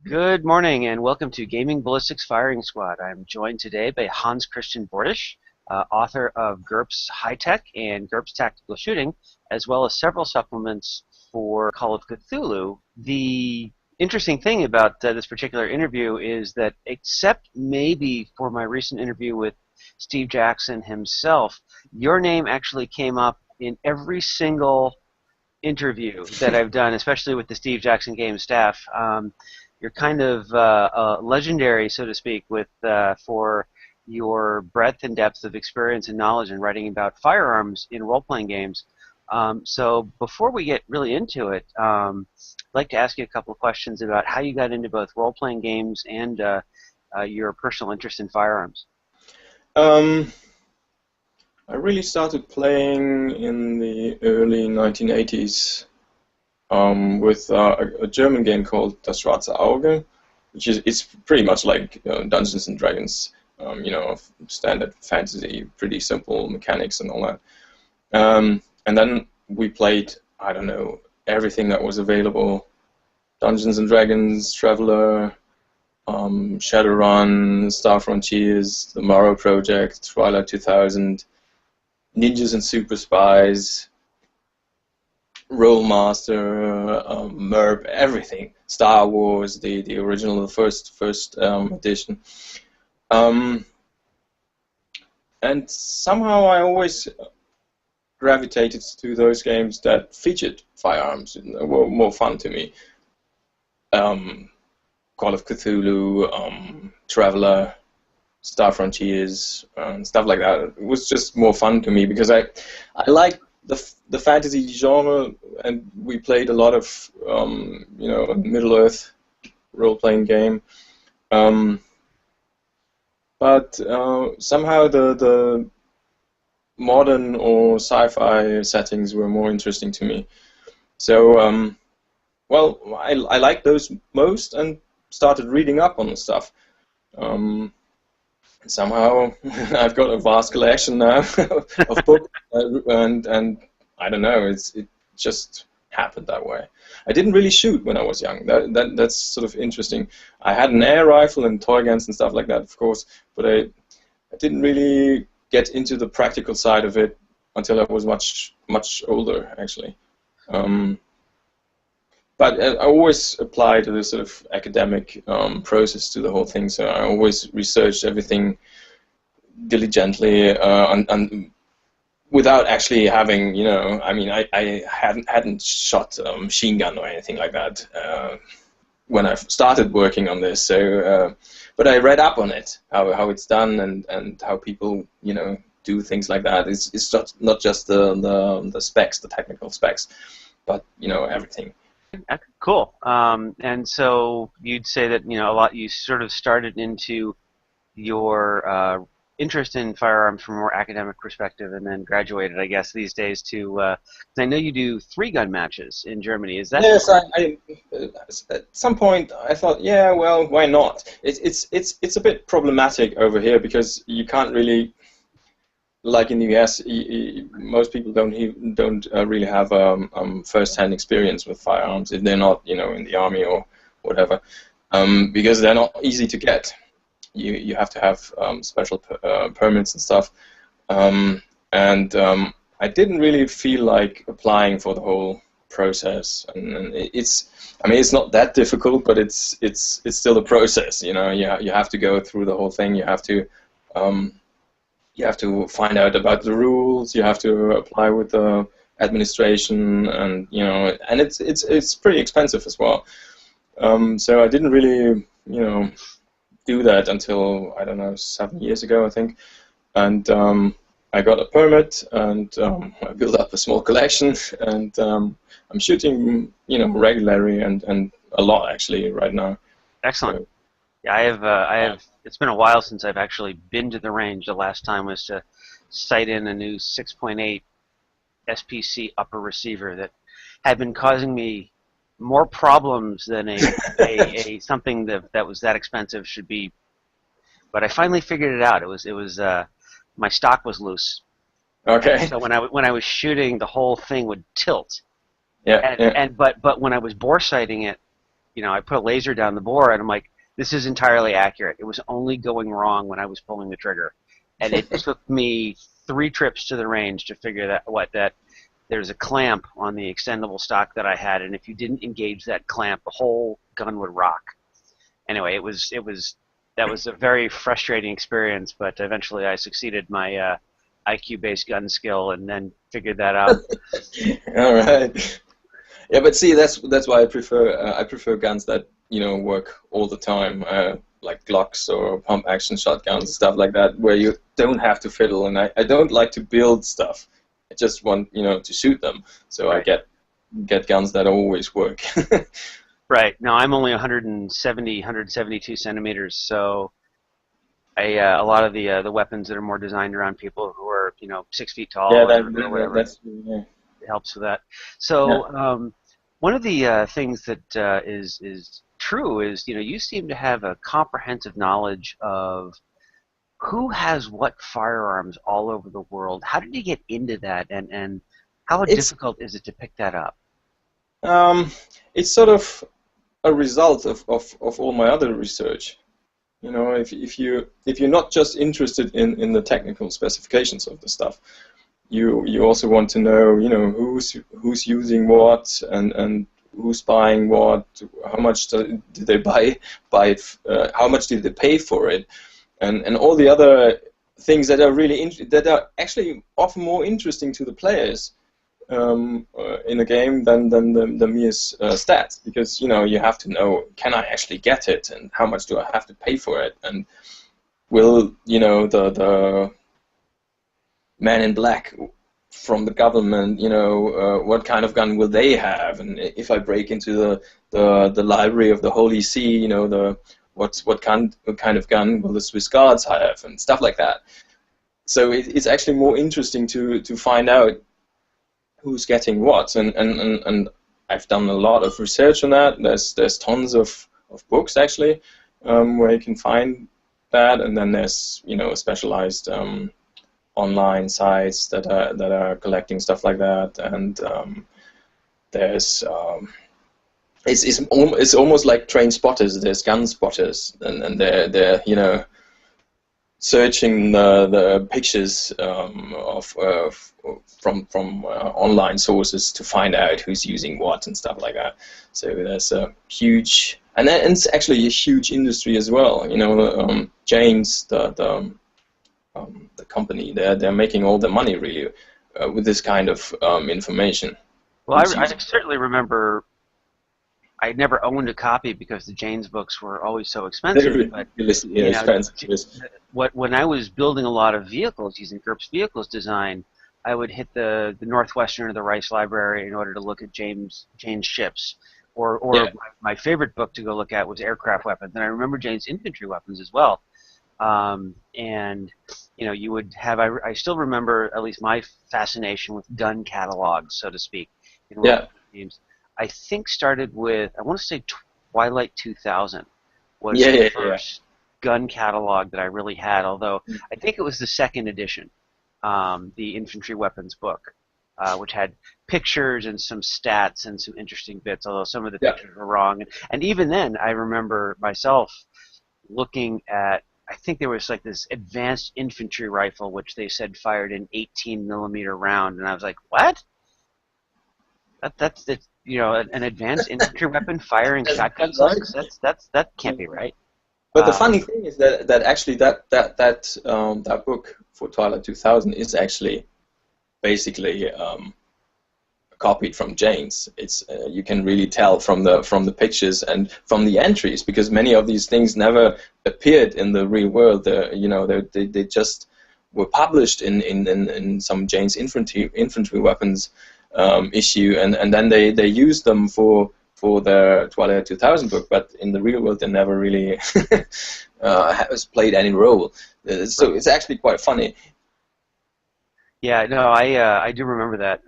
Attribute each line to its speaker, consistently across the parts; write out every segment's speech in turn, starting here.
Speaker 1: Good morning and welcome to Gaming Ballistics Firing Squad. I'm joined today by Hans Christian Vortisch, author of GURPS High Tech and GURPS Tactical Shooting, as well as several supplements for Call of Cthulhu. The interesting thing about this particular interview is that, except maybe for my recent interview with Steve Jackson himself, your name actually came up in every single interview that I've done, especially with the Steve Jackson Game staff. You're kind of legendary, so to speak, with for your breadth and depth of experience and knowledge in writing about firearms in role-playing games. So before we get really into it, I'd like to ask you a couple of questions about how you got into both role-playing games and your personal interest in firearms.
Speaker 2: Um, I really started playing in the early 1980s with a German game called Das Schwarze Auge, which is it's pretty much like Dungeons and Dragons, standard fantasy, pretty simple mechanics and all that. And then we played, I don't know, everything that was available: Dungeons and Dragons, Traveller, Shadowrun, Star Frontiers, The Morrow Project, Twilight 2000, Ninjas and Super Spies, Rollmaster, MERP, everything. Star Wars, the original, the first edition. And somehow I always gravitated to those games that featured firearms and were more fun to me. Call of Cthulhu, Traveller, Star Frontiers, stuff like that. It was just more fun to me because I like the fantasy genre, and we played a lot of Middle Earth role-playing game. But somehow the modern or sci-fi settings were more interesting to me. So I liked those most and started reading up on the stuff. Somehow I've got a vast collection now of books, and I don't know, it just happened that way. I didn't really shoot when I was young. That's sort of interesting. I had an air rifle and toy guns and stuff like that, of course, but I didn't really get into the practical side of it until I was much older, actually. But I always applied the sort of academic process to the whole thing, so I always researched everything diligently and without actually having, I hadn't shot a machine gun or anything like that when I started working on this. So, but I read up on it, how it's done and how people, do things like that. It's not just the specs, the technical specs, but everything.
Speaker 1: Cool. And so you'd say that you sort of started into your interest in firearms from a more academic perspective, and then graduated, I guess, these days to. 'Cause I know you do 3-gun matches in Germany. Is that?
Speaker 2: Yes, I at some point I thought, yeah, well, why not? It's a bit problematic over here because you can't really. Like in the US, most people don't really have first-hand experience with firearms if they're not, in the army or whatever, because they're not easy to get. You have to have special permits and stuff, and I didn't really feel like applying for the whole process. And it's not that difficult, but it's still a process. You have to go through the whole thing. You have to find out about the rules. You have to apply with the administration, and and it's pretty expensive as well. So I didn't really, do that until I don't know 7 years ago, I think, and I got a permit, and I built up a small collection, and I'm shooting, regularly and a lot actually right now.
Speaker 1: Excellent.
Speaker 2: So,
Speaker 1: Yeah, I have. It's been a while since I've actually been to the range. The last time was to sight in a new 6.8 SPC upper receiver that had been causing me more problems than a something that was that expensive should be. But I finally figured it out. It was my stock was loose.
Speaker 2: okay.
Speaker 1: And so when I was shooting, the whole thing would tilt.
Speaker 2: Yeah.
Speaker 1: But when I was bore sighting it, I put a laser down the bore, and I'm like, this is entirely accurate. It was only going wrong when I was pulling the trigger, and it took me 3 trips to the range to figure that there's a clamp on the extendable stock that I had, and if you didn't engage that clamp, the whole gun would rock. Anyway, that was a very frustrating experience, but eventually I succeeded my IQ-based gun skill, and then figured that out.
Speaker 2: All right. Yeah, but see, that's why I prefer guns that work all the time, like Glocks or pump action shotguns, stuff like that, where you don't have to fiddle. And I don't like to build stuff. I just want to shoot them. So right. I get guns that always work.
Speaker 1: Right. Now I'm only 172 centimeters, so a lot of the weapons that are more designed around people who are 6 feet tall or whatever,
Speaker 2: it
Speaker 1: helps with that. So one of the things that is true is you seem to have a comprehensive knowledge of who has what firearms all over the world. How did you get into that, and how difficult is it to pick that up?
Speaker 2: It's sort of a result of all my other research. If you're not just interested in the technical specifications of the stuff, you also want to know who's using what and who's buying what, how much did they buy it, how much did they pay for it, and all the other things that are that are actually often more interesting to the players in a game than the mere stats, because you have to know, can I actually get it, and how much do I have to pay for it, and will the man in black from the government, what kind of gun will they have, and if I break into the library of the Holy See, what kind of gun will the Swiss Guards have, and stuff like that. So it's actually more interesting to find out who's getting what, and I've done a lot of research on that. There's tons of books actually where you can find that, and then there's specialized online sites that are collecting stuff like that, and there's it's almost like train spotters. There's gun spotters, and they're searching the pictures from online sources to find out who's using what and stuff like that. So there's a huge, and it's actually a huge industry as well. Jane's the company, they're making all the money really with this kind of information.
Speaker 1: Well, I certainly remember. I never owned a copy because the Jane's books were always so expensive. When I was building a lot of vehicles using GURPS vehicles design, I would hit the Northwestern or the Rice Library in order to look at Jane's ships. Or my favorite book to go look at was aircraft weapons, and I remember Jane's infantry weapons as well. And you would have, I still remember at least my fascination with gun catalogs, so to speak, in games. I think started with, I want to say Twilight 2000 was the first gun catalog that I really had, although I think it was the second edition, the infantry weapons book, which had pictures and some stats and some interesting bits, although some of the pictures were wrong. And even then, I remember myself looking at, I think there was like this advanced infantry rifle, which they said fired an 18mm round, and I was like, what? That's an advanced infantry weapon firing shotgun slugs? That can't be right.
Speaker 2: But the funny thing is that actually that book for Twilight 2000 is actually basically copied from Jane's. It's you can really tell from the pictures and from the entries, because many of these things never appeared in the real world. They just were published in some Jane's infantry weapons issue, and then they used them for the Twilight 2000 book, but in the real world they never really has played any role. So it's actually quite funny.
Speaker 1: Yeah, no, I do remember that,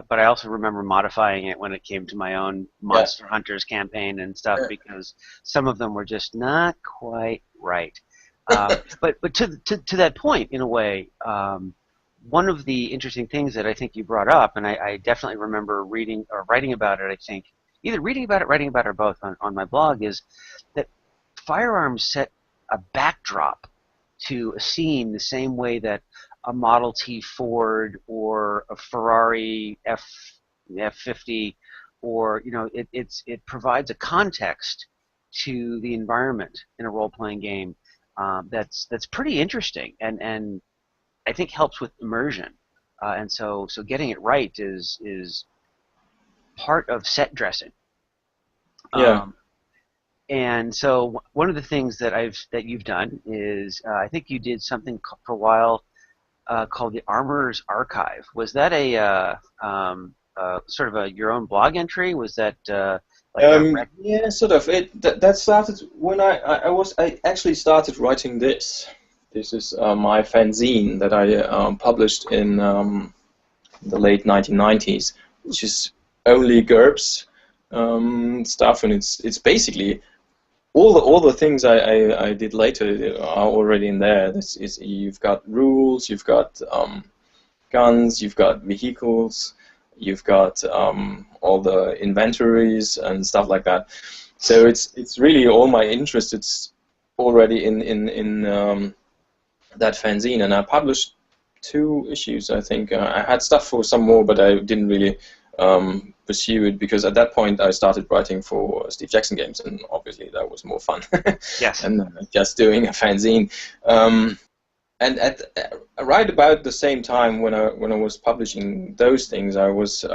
Speaker 1: but I also remember modifying it when it came to my own Monster Hunters campaign and stuff, because some of them were just not quite right. But to that point, in a way, one of the interesting things that I think you brought up, and I definitely remember reading or writing about it, I think, either reading about it, writing about it, or both on my blog, is that firearms set a backdrop to a scene the same way that a Model T Ford or a Ferrari F50, or it provides a context to the environment in a role-playing game that's pretty interesting, and I think helps with immersion. And so getting it right is part of set dressing.
Speaker 2: Yeah.
Speaker 1: And so one of the things that you've done is I think you did something for a while called the Armorer's Archive. Was that a sort of your own blog entry? Was that like
Speaker 2: yeah, sort of. That started when I actually started writing this. This is my fanzine that I published in the late 1990s, which is only GURPS stuff, and it's basically all the things I did later are already in there. You've got rules, you've got guns, you've got vehicles, you've got all the inventories and stuff like that. So it's really all my interest. It's already in that fanzine, and I published 2 issues, I think. I had stuff for some more, but I didn't really pursue it because at that point I started writing for Steve Jackson games, and obviously that was more fun
Speaker 1: Yes.
Speaker 2: than just doing a fanzine. And at right about the same time when I was publishing those things, I was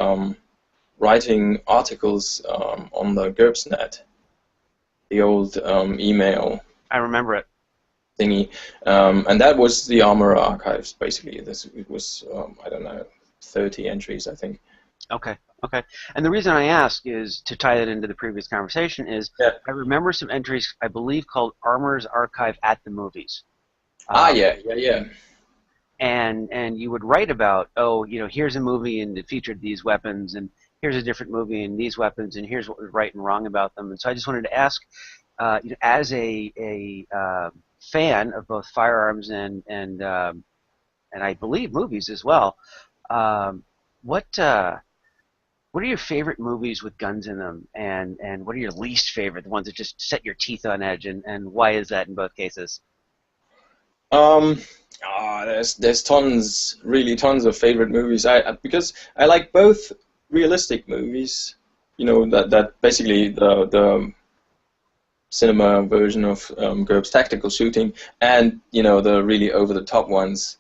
Speaker 2: writing articles on the GURPS.net, the old email.
Speaker 1: I remember it.
Speaker 2: Thingy, and that was the Armorer Archives. Basically, it was I don't know, 30 entries, I think.
Speaker 1: Okay. And the reason I ask is to tie that into the previous conversation is I remember some entries I believe called Armorer's Archive at the Movies.
Speaker 2: Yeah.
Speaker 1: And you would write about, here's a movie and it featured these weapons, and here's a different movie and these weapons, and here's what was right and wrong about them. And so I just wanted to ask, as a fan of both firearms and I believe movies as well, what are your favorite movies with guns in them, and what are your least favorite, the ones that just set your teeth on edge, and why is that in both cases?
Speaker 2: There's tons of favorite movies. Because I like both realistic movies, that basically the cinema version of GURPS tactical shooting, and the really over the top ones,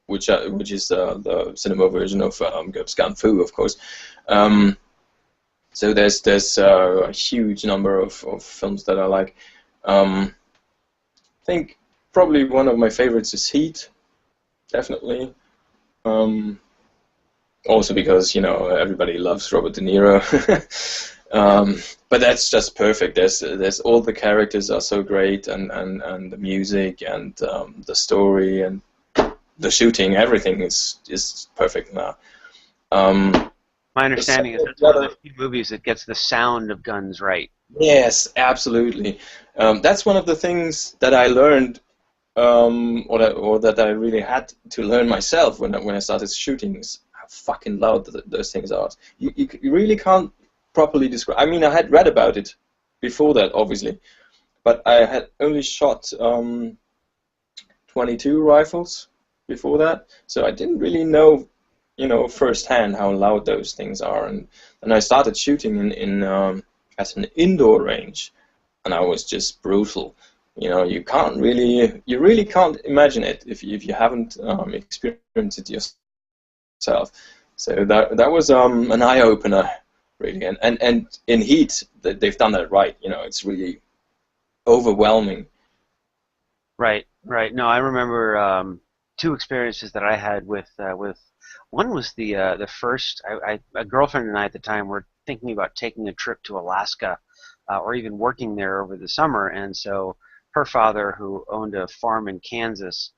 Speaker 2: which is the cinema version of GURPS Gun Fu, of course. So there's a huge number of films that I like. I think probably one of my favorites is Heat, definitely. Also because everybody loves Robert De Niro. But that's just perfect. There's all the characters are so great, and the music and the story and the shooting, everything is perfect now.
Speaker 1: My understanding is it's one of the few movies that gets the sound of guns right.
Speaker 2: Yes, absolutely. That's one of the things that I learned, or that I really had to learn myself when I started shooting, is how fucking loud those things are. You really can't properly describe. I mean, I had read about it before that, obviously, but I had only shot 22 rifles before that, so I didn't really know, firsthand how loud those things are. And I started shooting in at an indoor range, and I was just brutal. You really can't imagine it if you haven't experienced it yourself. So that was an eye opener, really. And in Heat, they've done that right. It's really overwhelming.
Speaker 1: Right. No, I remember 2 experiences that I had with one was the first. A girlfriend and I at the time were thinking about taking a trip to Alaska, or even working there over the summer, and so her father, who owned a farm in Kansas,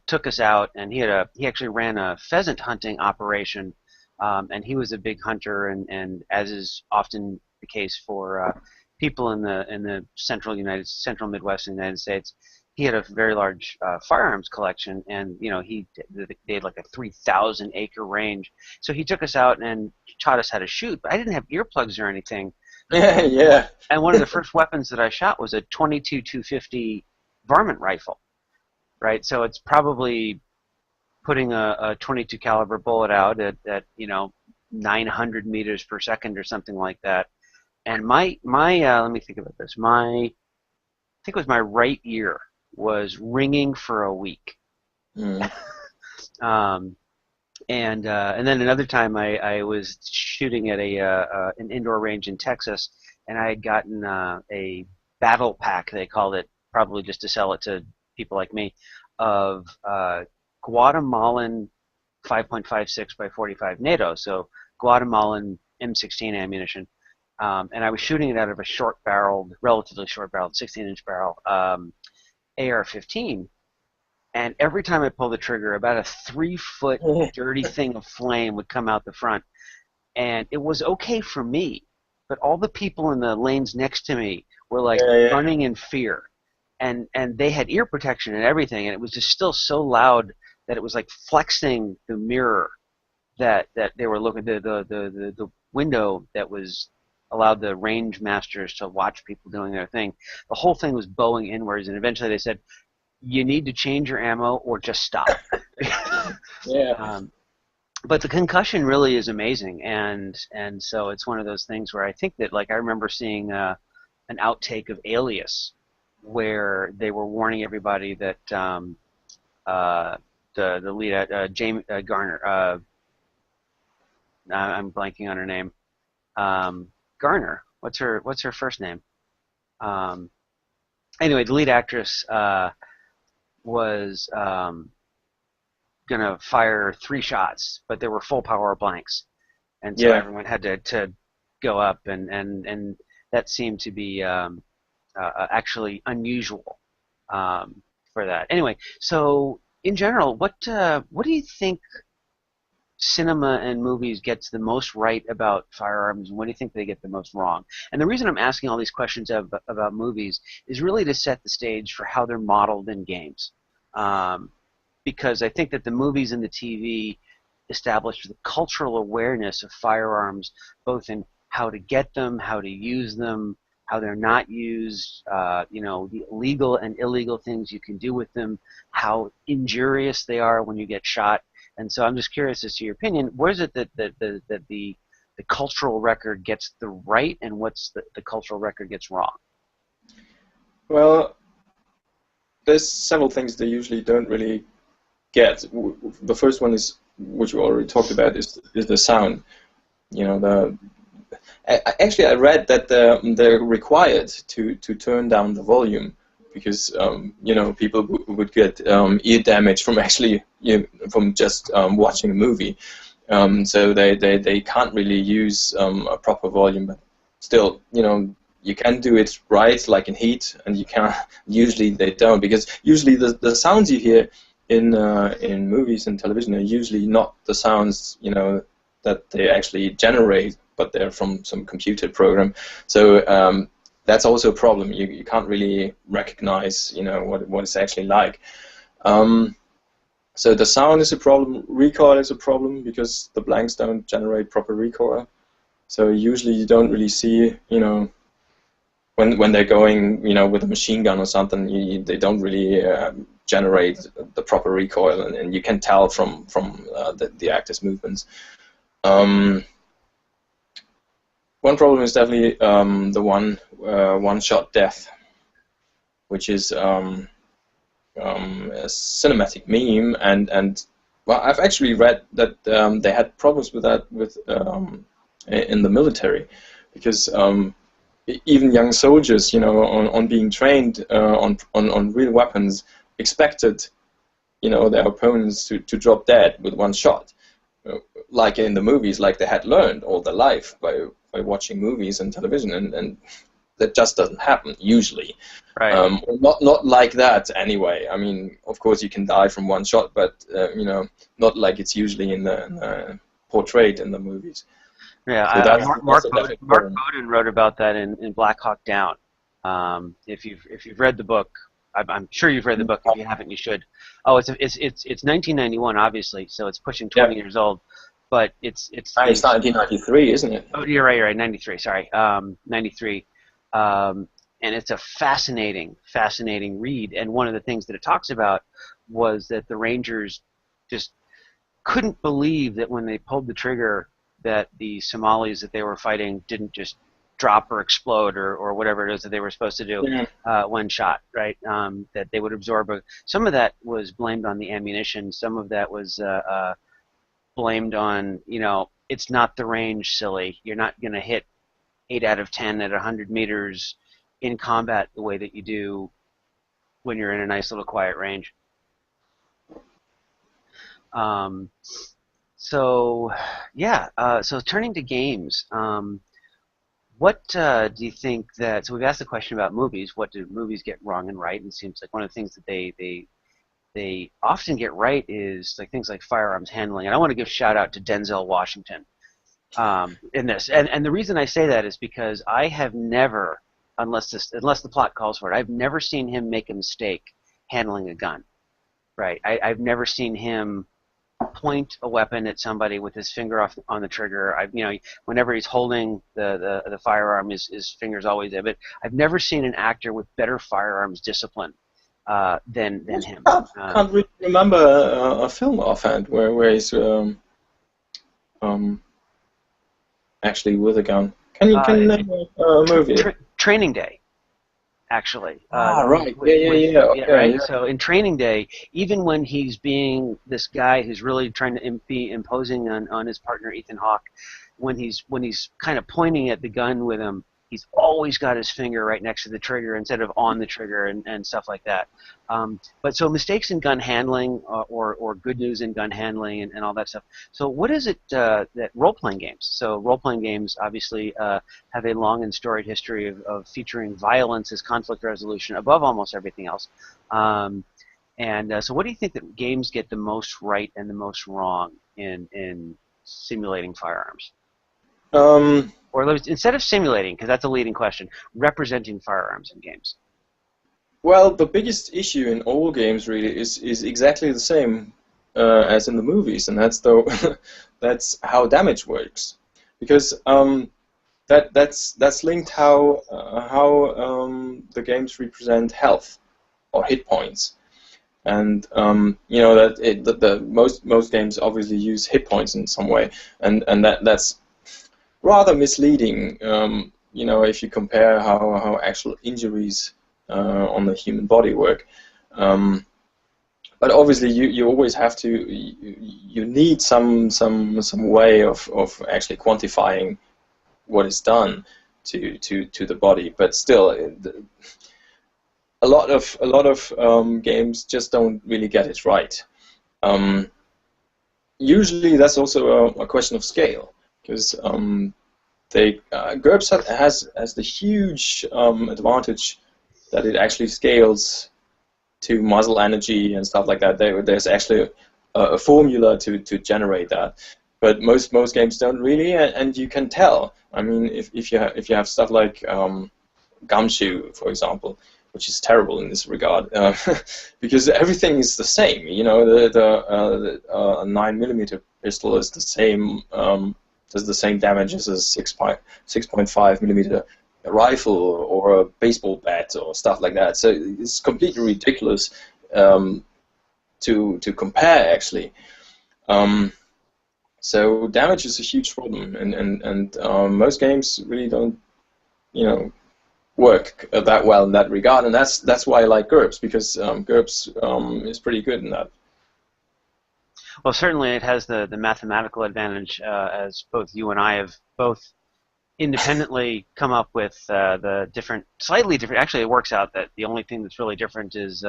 Speaker 1: took us out, and he actually ran a pheasant hunting operation, and he was a big hunter, and as is often the case for people in the central Midwest of the United States, he had a very large firearms collection, and they had like a 3,000 acre range. So he took us out and taught us how to shoot. But I didn't have earplugs or anything,
Speaker 2: Yeah.
Speaker 1: And one of the first weapons that I shot was a 22-250 varmint rifle, right? So it's probably putting a 22 caliber bullet out at 900 meters per second or something like that. And my let me think about this. I think it was my right ear was ringing for a week.
Speaker 2: Mm.
Speaker 1: Um, and then another time I was shooting at an indoor range in Texas, and I had gotten a battle pack, they called it, probably just to sell it to people like me, of Guatemalan 5.56 by 45 NATO, so Guatemalan M16 ammunition. And I was shooting it out of a short-barreled, relatively short-barreled, 16-inch barrel AR-15. And every time I pulled the trigger, about a 3-foot dirty thing of flame would come out the front. And it was okay for me, but all the people in the lanes next to me were like
Speaker 2: Yeah.
Speaker 1: running in fear. And they had ear protection and everything, and it was just still so loud that it was like flexing the mirror that they were looking, the window that was allowed the range masters to watch people doing their thing. The whole thing was bowing inwards, and eventually they said, you need to change your ammo or just stop.
Speaker 2: Yeah.
Speaker 1: But the concussion really is amazing, and so it's one of those things where I think that, like, I remember seeing an outtake of Alias where they were warning everybody that the lead, James Garner, I'm blanking on her name. Garner. What's her first name? Anyway, the lead actress was gonna fire 3 shots, but there were full power blanks, and so
Speaker 2: Yeah.
Speaker 1: everyone had to go up, and that seemed to be actually unusual for that. Anyway, so in general, what do you think cinema and movies gets the most right about firearms, and what do you think they get the most wrong? And the reason I'm asking all these questions about movies is really to set the stage for how they're modeled in games. Because I think that the movies and the TV establish the cultural awareness of firearms, both in how to get them, how to use them, how they're not used, the legal and illegal things you can do with them, how injurious they are when you get shot. And so I'm just curious as to your opinion. Where is it that the cultural record gets the right, and what's the cultural record gets wrong?
Speaker 2: Well, there's several things they usually don't really get. The first one is, which we already talked about, is the sound. Actually, I read that they're required to turn down the volume because people would get ear damage from actually from just watching a movie. So they can't really use a proper volume, but still, you can do it right, like in Heat, and you can. Usually they don't, because usually the sounds you hear in movies and television are usually not the sounds that they actually generate, but they're from some computer program. So that's also a problem. You can't really recognize what it's actually like. So the sound is a problem. Recoil is a problem because the blanks don't generate proper recoil. So usually you don't really see when they're going with a machine gun or something, they don't really generate the proper recoil, and you can tell from the actor's movements. One problem is definitely the one-shot death, which is a cinematic meme, and well, I've actually read that they had problems with that in the military, because even young soldiers, on being trained on real weapons, expected their opponents to drop dead with one shot, like in the movies, like they had learned all their life by watching movies and television, and that just doesn't happen usually.
Speaker 1: Right.
Speaker 2: Not like that anyway. I mean, of course you can die from one shot, but not like it's usually portrayed in the movies.
Speaker 1: Yeah,
Speaker 2: So
Speaker 1: Mark
Speaker 2: that's a definite
Speaker 1: Mark
Speaker 2: problem.
Speaker 1: Bowden wrote about that in Black Hawk Down. If you've read the book, I'm sure you've read the book. If you haven't, you should. Oh, it's 1991, obviously, so it's pushing 20
Speaker 2: Yeah.
Speaker 1: years old. but it's
Speaker 2: It's 1993, isn't it?
Speaker 1: oh, you're right, 93. Sorry, 93. And it's a fascinating read. And one of the things that it talks about was that the Rangers just couldn't believe that when they pulled the trigger that the Somalis that they were fighting didn't just drop or explode or whatever it is that they were supposed to do when shot, right? That they would absorb. Some of that was blamed on the ammunition. Some of that was blamed on, it's not the range, silly. You're not going to hit 8 out of 10 at 100 meters in combat the way that you do when you're in a nice little quiet range. So turning to games, what do you think that, so we've asked the question about movies, what do movies get wrong and right? And it seems like one of the things that they often get right is like things like firearms handling. And I want to give a shout out to Denzel Washington in this. And the reason I say that is because I have never, unless the plot calls for it, I've never seen him make a mistake handling a gun. Right? I've never seen him point a weapon at somebody with his finger off on the trigger. Whenever he's holding the firearm, his finger's always there. But I've never seen an actor with better firearms discipline than him.
Speaker 2: I can't really remember a film offhand where he's actually with a gun. Can you name a movie?
Speaker 1: Training Day. Actually.
Speaker 2: Right. Okay,
Speaker 1: right.
Speaker 2: yeah.
Speaker 1: So in Training Day, even when he's being this guy who's really trying to be imposing on his partner Ethan Hawke, when he's kind of pointing at the gun with him, he's always got his finger right next to the trigger instead of on the trigger and stuff like that. But so mistakes in gun handling or good news in gun handling and all that stuff. So what is it that role-playing games? So role-playing games obviously have a long and storied history of featuring violence as conflict resolution above almost everything else. So what do you think that games get the most right and the most wrong in simulating firearms? Or instead of simulating, because that's a leading question, representing firearms in games.
Speaker 2: Well, the biggest issue in all games really is exactly the same as in the movies, and that's how damage works, because that's linked how the games represent health or hit points, and most games obviously use hit points in some way, and that's rather misleading, if you compare how actual injuries on the human body work. But obviously, you always have to. You need some way of actually quantifying what is done to the body. But still, a lot of games just don't really get it right. Usually, that's also a question of scale. Because GURPS has the huge advantage that it actually scales to muzzle energy and stuff like that. There's actually a formula to generate that, but most games don't really, and you can tell. I mean, if you have stuff like Gumshoe, for example, which is terrible in this regard, because everything is the same. The 9mm pistol is the same. Does the same damage as a 6.5mm rifle or a baseball bat or stuff like that. So it's completely ridiculous to compare, actually. So damage is a huge problem, and most games really don't, work that well in that regard, and that's why I like GURPS, because GURPS is pretty good in that.
Speaker 1: Well, certainly it has the mathematical advantage, as both you and I have both independently come up with slightly different. Actually, it works out that the only thing that's really different is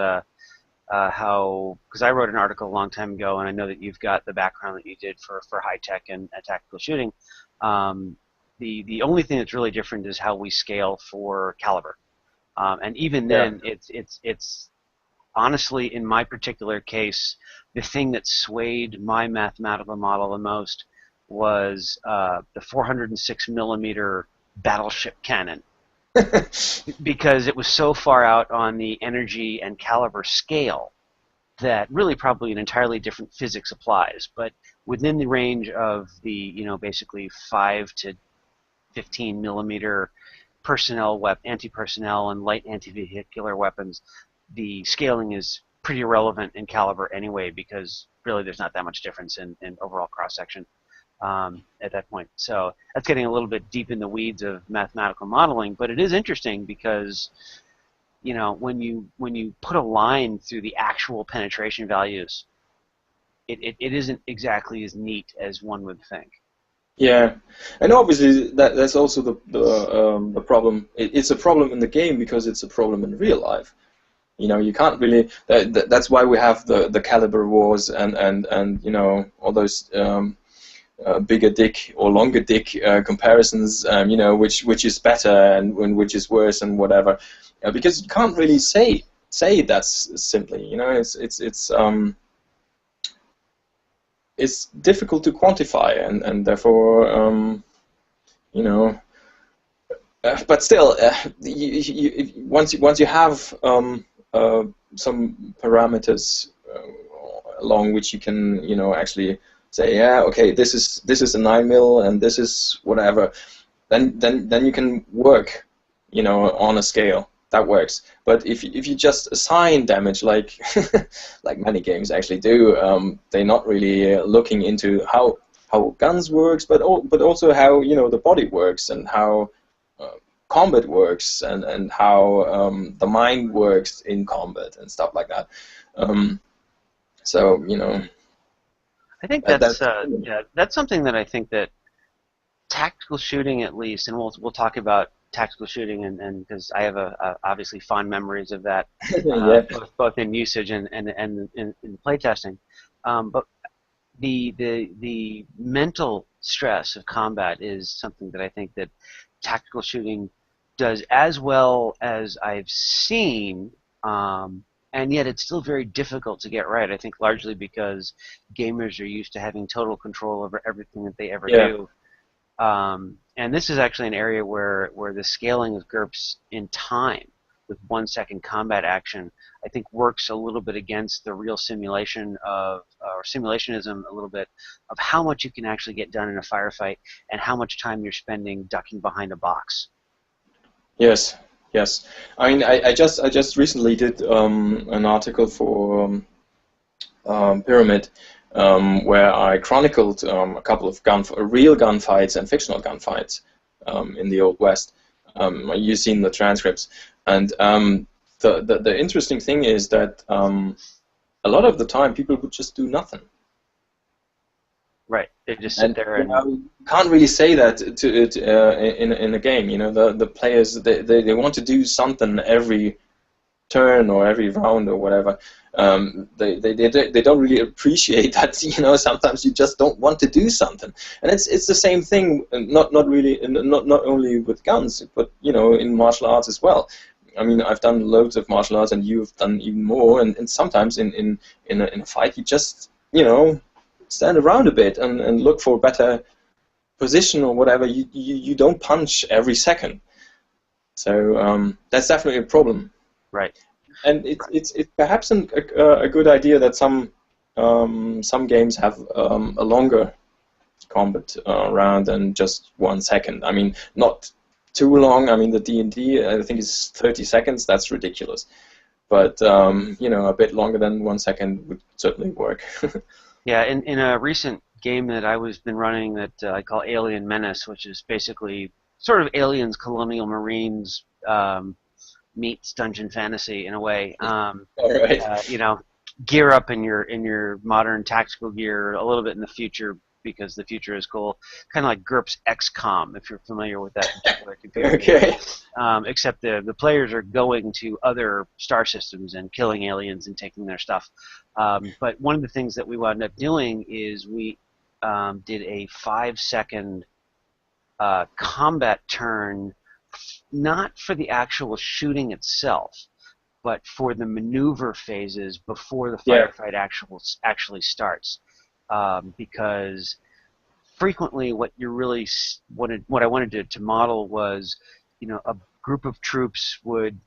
Speaker 1: how, because I wrote an article a long time ago, and I know that you've got the background that you did for high tech and tactical shooting. The only thing that's really different is how we scale for caliber, and even then, it's honestly, in my particular case, the thing that swayed my mathematical model the most was the 406mm battleship cannon, because it was so far out on the energy and caliber scale that really probably an entirely different physics applies. But within the range of the, basically 5 to 15 millimeter anti-personnel and light anti-vehicular weapons, the scaling is pretty irrelevant in caliber anyway, because really there's not that much difference in overall cross-section at that point. So that's getting a little bit deep in the weeds of mathematical modeling, but it is interesting because when you put a line through the actual penetration values, it isn't exactly as neat as one would think.
Speaker 2: Yeah, and obviously that's also the problem. It's a problem in the game because it's a problem in real life. You can't really. That's why we have the caliber wars and all those bigger dick or longer dick comparisons. Which is better and which is worse and whatever. Because you can't really say that simply. It's difficult to quantify, and therefore, but still, once you have some parameters along which you can, actually say, yeah, okay, this is a 9 mil and this is whatever, then you can work, on a scale. That works. But if you just assign damage, like like many games actually do, they're not really looking into how guns works, but also how the body works and how combat works and how the mind works in combat and stuff like that. So
Speaker 1: I think that's something that I think that tactical shooting, at least, and we'll talk about tactical shooting, and because I have obviously fond memories of that,
Speaker 2: yeah.
Speaker 1: both in usage and in playtesting. But the mental stress of combat is something that I think that tactical shooting does as well as I've seen, and yet it's still very difficult to get right. I think largely because gamers are used to having total control over everything that they ever do. And this is actually an area where the scaling of GURPS in time with 1 second combat action, I think, works a little bit against the real simulation or simulationism a little bit of how much you can actually get done in a firefight and how much time you're spending ducking behind a box.
Speaker 2: Yes. I mean, I just recently did an article for Pyramid, where I chronicled a couple of real gunfights and fictional gunfights in the Old West. You've seen the transcripts, and the interesting thing is that a lot of the time people would just do nothing.
Speaker 1: Right, they just sit there and
Speaker 2: you can't really say that in a game. The players they want to do something every turn or every round or whatever. They don't really appreciate that. Sometimes you just don't want to do something, and it's the same thing. Not only with guns, but in martial arts as well. I mean, I've done loads of martial arts, and you've done even more. And sometimes in a fight, you just stand around a bit and look for a better position or whatever. You don't punch every second, so that's definitely a problem.
Speaker 1: Right.
Speaker 2: And it's perhaps a good idea that some games have a longer combat round than just 1 second. I mean, not too long. I mean, the D&D, I think, is 30 seconds. That's ridiculous. But a bit longer than 1 second would certainly work.
Speaker 1: Yeah, in a recent game that I was been running that I call Alien Menace, which is basically sort of Aliens, Colonial Marines meets Dungeon Fantasy in a way.
Speaker 2: All right.
Speaker 1: Gear up in your modern tactical gear a little bit in the future, because the future is cool. Kind of like GURPS XCOM, if you're familiar with that particular computer game. Except the players are going to other star systems and killing aliens and taking their stuff. But one of the things that we wound up doing is we did a 5-second combat turn, not for the actual shooting itself, but for the maneuver phases before the firefight actually starts. Because frequently what I wanted to model was, a group of troops would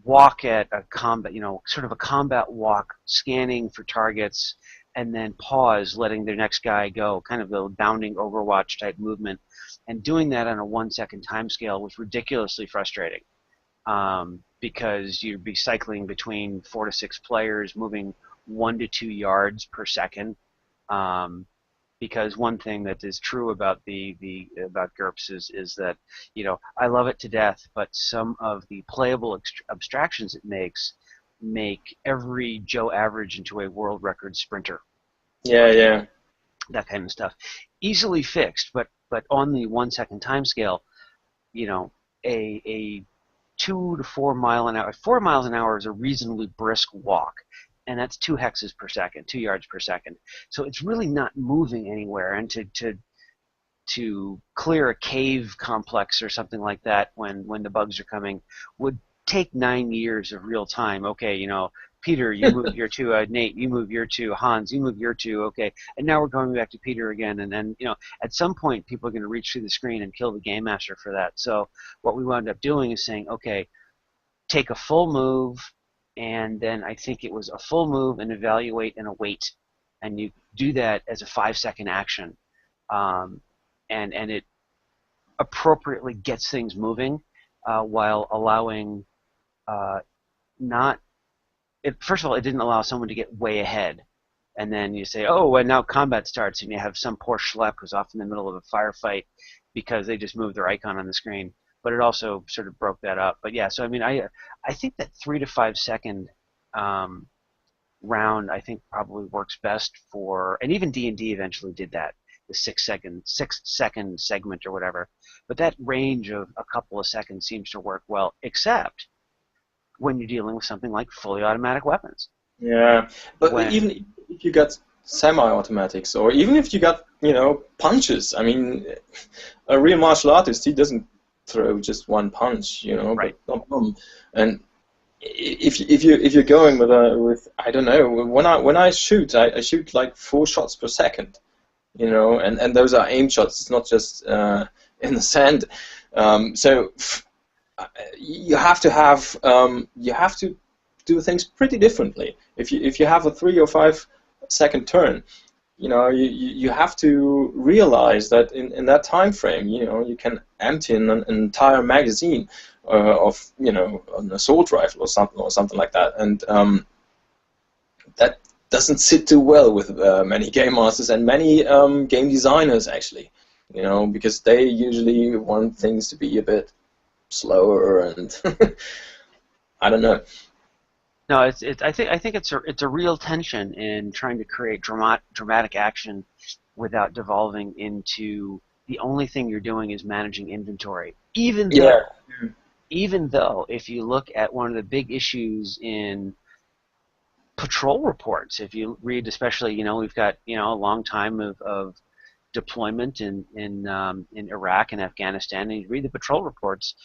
Speaker 1: walk at a combat, sort of a combat walk, scanning for targets, and then pause, letting their next guy go, kind of a bounding Overwatch type movement. And doing that on a 1-second time scale was ridiculously frustrating, because you'd be cycling between 4 to 6 players, moving 1 to 2 yards per second. Because one thing that is true about about GURPS is that I love it to death, but some of the playable abstractions it makes make every Joe Average into a world record sprinter.
Speaker 2: Yeah, yeah.
Speaker 1: That kind of stuff, easily fixed, but on the 1-second time scale, a 2 to 4 mile an hour, 4 miles an hour is a reasonably brisk walk. And that's 2 hexes per second, 2 yards per second. So it's really not moving anywhere. And to clear a cave complex or something like that when the bugs are coming would take 9 years of real time. Okay, Peter, you move your 2. Nate, you move your 2. Hans, you move your 2. Okay, and now we're going back to Peter again. And then at some point people are going to reach through the screen and kill the game master for that. So what we wound up doing is saying, okay, take a full move. And then I think it was a full move, and evaluate, and a wait, and you do that as a 5-second action, and it appropriately gets things moving, while allowing first of all, it didn't allow someone to get way ahead, and then you say, oh, and now combat starts, and you have some poor schlep who's off in the middle of a firefight because they just moved their icon on the screen. But it also sort of broke that up. But yeah, so I mean, I think that 3 to 5 second round I think probably works best for, and even D&D eventually did that, the 6 second segment or whatever. But that range of a couple of seconds seems to work well, except when you're dealing with something like fully automatic weapons.
Speaker 2: Yeah, but even if you got semi-automatics, or even if you got punches, I mean, a real martial artist, he doesn't throw just one punch,
Speaker 1: right.
Speaker 2: And if you're going with I don't know, when I shoot, I shoot like 4 shots per second, and those are aim shots. It's not just in the sand. So you have to do things pretty differently. If you have a 3 or 5 second turn, you have to realize that in that time frame, you can empty an entire magazine of an assault rifle or something like that, and that doesn't sit too well with many game masters and many game designers actually, because they usually want things to be a bit slower, and I don't know.
Speaker 1: No, I think it's a real tension in trying to create dramatic action without devolving into the only thing you're doing is managing inventory. Even though if you look at one of the big issues in patrol reports, if you read, especially we've got a long time of deployment in Iraq and Afghanistan, and you read the patrol reports.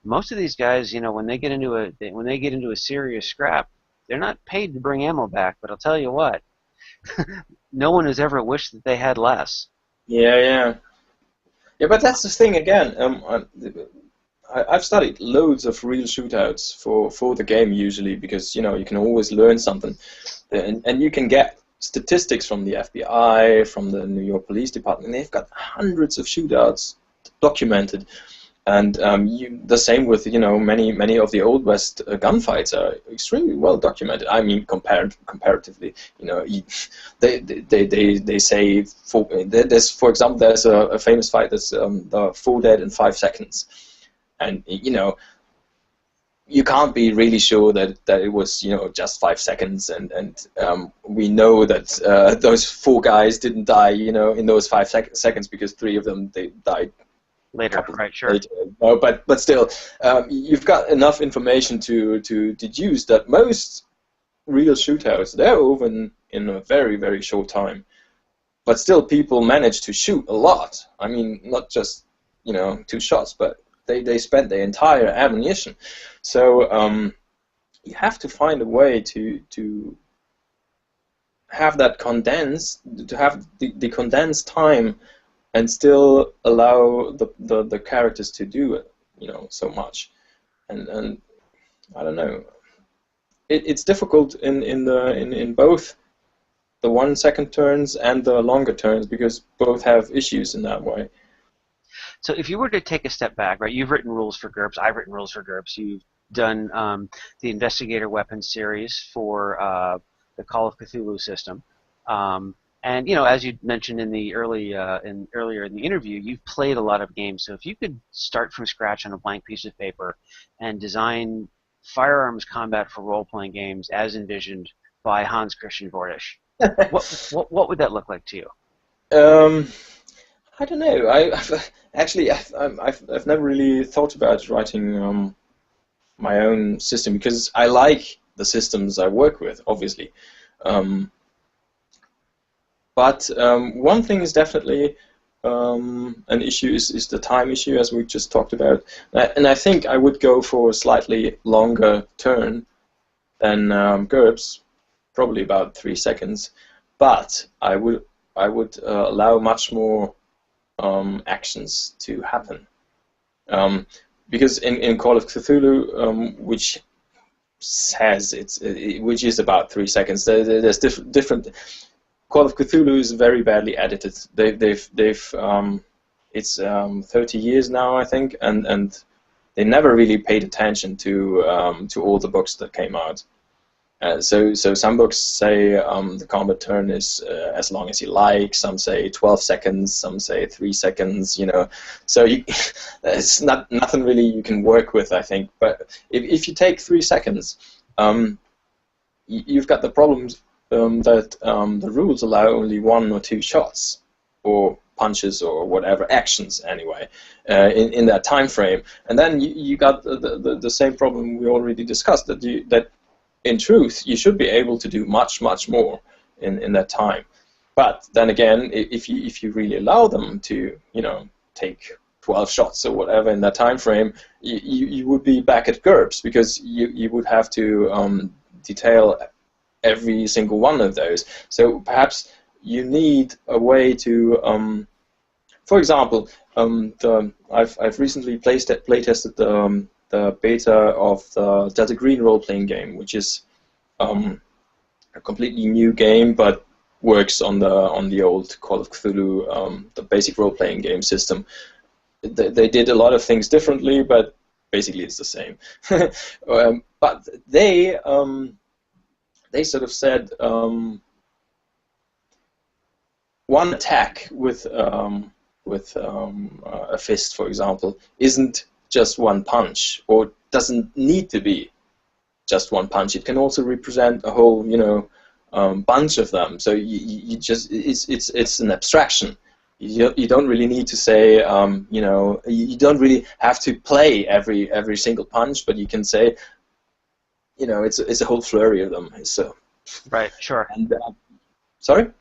Speaker 1: Most of these guys, when they get into a serious scrap, they're not paid to bring ammo back. But I'll tell you what, no one has ever wished that they had less.
Speaker 2: Yeah. But that's the thing again. I've studied loads of real shootouts for the game usually, because you can always learn something, and you can get statistics from the FBI, from the New York Police Department. They've got hundreds of shootouts documented. And the same with many of the Old West gunfights are extremely well documented. I mean, comparatively, they say for example, there's a famous fight that's 4 dead in 5 seconds, and you can't be really sure that it was just 5 seconds, and we know that those 4 guys didn't die in those 5 seconds, because 3 of them they died
Speaker 1: later, right? Sure.
Speaker 2: Later. No, but still, you've got enough information to deduce that most real shootouts, they're over in a very, very short time. But still, people manage to shoot a lot. I mean, not just 2 shots, but they spent their entire ammunition. So you have to find a way to have that condensed, to have the condensed time, and still allow the characters to do it, so much, and I don't know. It's difficult in both the 1 second turns and the longer turns because both have issues in that way.
Speaker 1: So if you were to take a step back, right, you've written rules for GURPS, I've written rules for GURPS, you've done the Investigator Weapons series for the Call of Cthulhu system. And as you mentioned in the earlier in the interview, you've played a lot of games. So if you could start from scratch on a blank piece of paper and design firearms combat for role-playing games as envisioned by Hans Christian Vortisch, what would that look like to you?
Speaker 2: I don't know. I've never really thought about writing my own system because I like the systems I work with, obviously. But one thing is definitely an issue is the time issue, as we just talked about. And I think I would go for a slightly longer turn than GURPS, probably about 3 seconds. But I would allow much more actions to happen. Because in Call of Cthulhu, which says which is about 3 seconds, there's different. Call of Cthulhu is very badly edited. It's 30 years now, I think, and they never really paid attention to all the books that came out. So some books say the combat turn is as long as you like. Some say 12 seconds. Some say 3 seconds. So it's nothing really you can work with, I think. But if you take 3 seconds, you've got the problems that the rules allow only 1 or 2 shots, or punches, or whatever actions anyway, in that time frame. And then you got the same problem we already discussed, that in truth you should be able to do much more in that time. But then again, if you really allow them to take 12 shots or whatever in that time frame, you would be back at GURPS, because you would have to detail every single one of those. So perhaps you need a way to, for example, I've recently playtested the beta of the Delta Green role-playing game, which is a completely new game, but works on the old Call of Cthulhu, the basic role-playing game system. They did a lot of things differently, but basically it's the same. But they sort of said one attack with a fist, for example, isn't just one punch, or doesn't need to be just one punch. It can also represent a whole, bunch of them. So you just it's an abstraction. You don't really need to say, you don't really have to play every single punch, but you can say, it's a whole flurry of them. So
Speaker 1: right, sure.
Speaker 2: And sorry.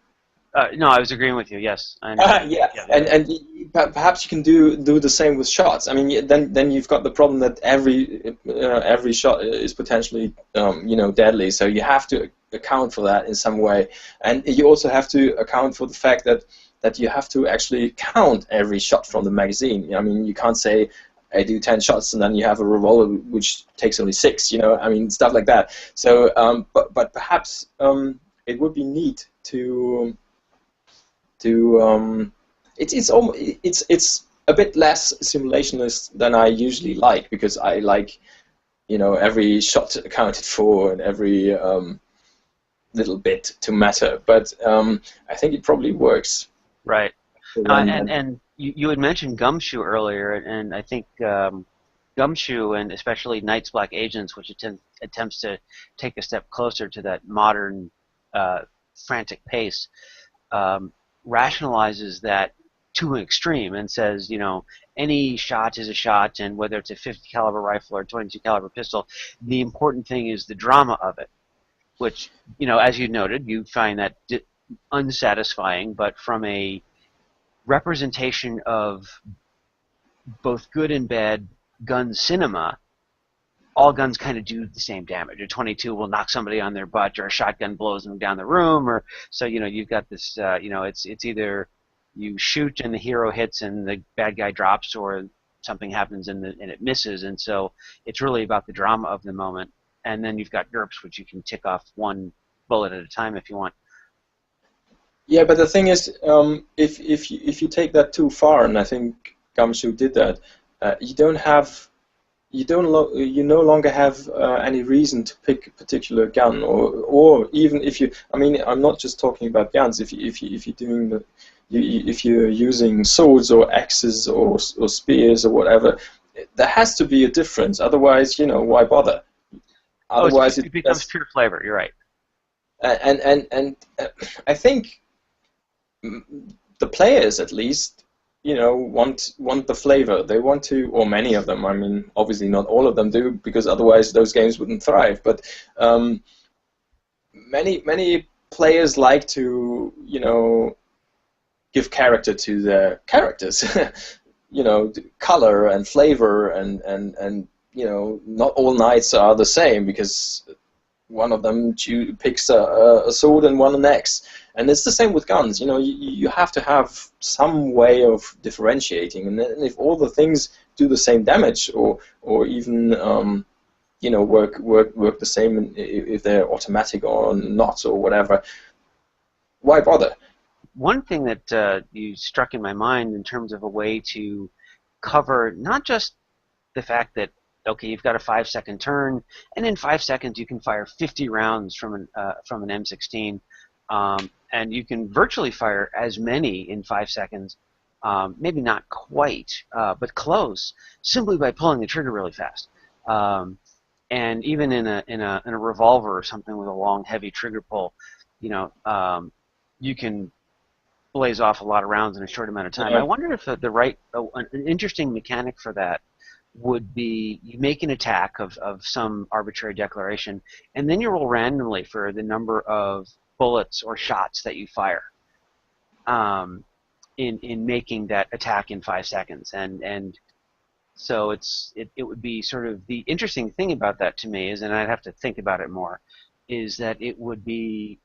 Speaker 1: No, I was agreeing with you. Yes, I
Speaker 2: yeah, and perhaps you can do the same with shots. I mean, then you've got the problem that every shot is potentially deadly. So you have to account for that in some way, and you also have to account for the fact that you have to actually count every shot from the magazine. I mean, you can't say I do 10 shots and then you have a revolver which takes only 6. I mean, stuff like that. So, but perhaps it would be neat to it's a bit less simulationist than I usually like, because I like every shot accounted for and every little bit to matter. But I think it probably works.
Speaker 1: Right. And you had mentioned Gumshoe earlier, and I think Gumshoe, and especially Night's Black Agents, which attempts to take a step closer to that modern frantic pace, rationalizes that to an extreme and says, any shot is a shot, and whether it's a 50 caliber rifle or 22 caliber pistol, the important thing is the drama of it, which, as you noted, you find that unsatisfying, but from a representation of both good and bad gun cinema, all guns kind of do the same damage. A 22 will knock somebody on their butt, or a shotgun blows them down the room, or so you've got this. It's either you shoot and the hero hits and the bad guy drops, or something happens and it misses, and so it's really about the drama of the moment. And then you've got GURPS, which you can tick off one bullet at a time if you want.
Speaker 2: Yeah, but the thing is, if you take that too far, and I think Gumshoe did that, you no longer have any reason to pick a particular gun, or even if you, I mean, I'm not just talking about guns. If you're doing the, if you're using swords or axes or spears or whatever, there has to be a difference. Otherwise, why bother? Otherwise,
Speaker 1: it becomes pure flavor. You're right.
Speaker 2: And I think the players, at least, want the flavor. They want to, or many of them. I mean, obviously not all of them do, because otherwise those games wouldn't thrive. But many players like to, give character to their characters. Color and flavor, and not all knights are the same, because one of them picks a sword and one an axe. And it's the same with guns. You have to have some way of differentiating. And if all the things do the same damage, or even work the same if they're automatic or not or whatever, why bother?
Speaker 1: One thing that you struck in my mind in terms of a way to cover not just the fact that, okay, you've got a 5-second turn, and in 5 seconds you can fire 50 rounds from an M16, and you can virtually fire as many in 5 seconds, maybe not quite, but close, simply by pulling the trigger really fast. And even in a revolver or something with a long, heavy trigger pull, you can blaze off a lot of rounds in a short amount of time.
Speaker 2: Yeah.
Speaker 1: I wonder if an interesting mechanic for that would be you make an attack of some arbitrary declaration, and then you roll randomly for the number of bullets or shots that you fire in making that attack in 5 seconds. And so it would be sort of, the interesting thing about that to me is, and I'd have to think about it more, is that it would be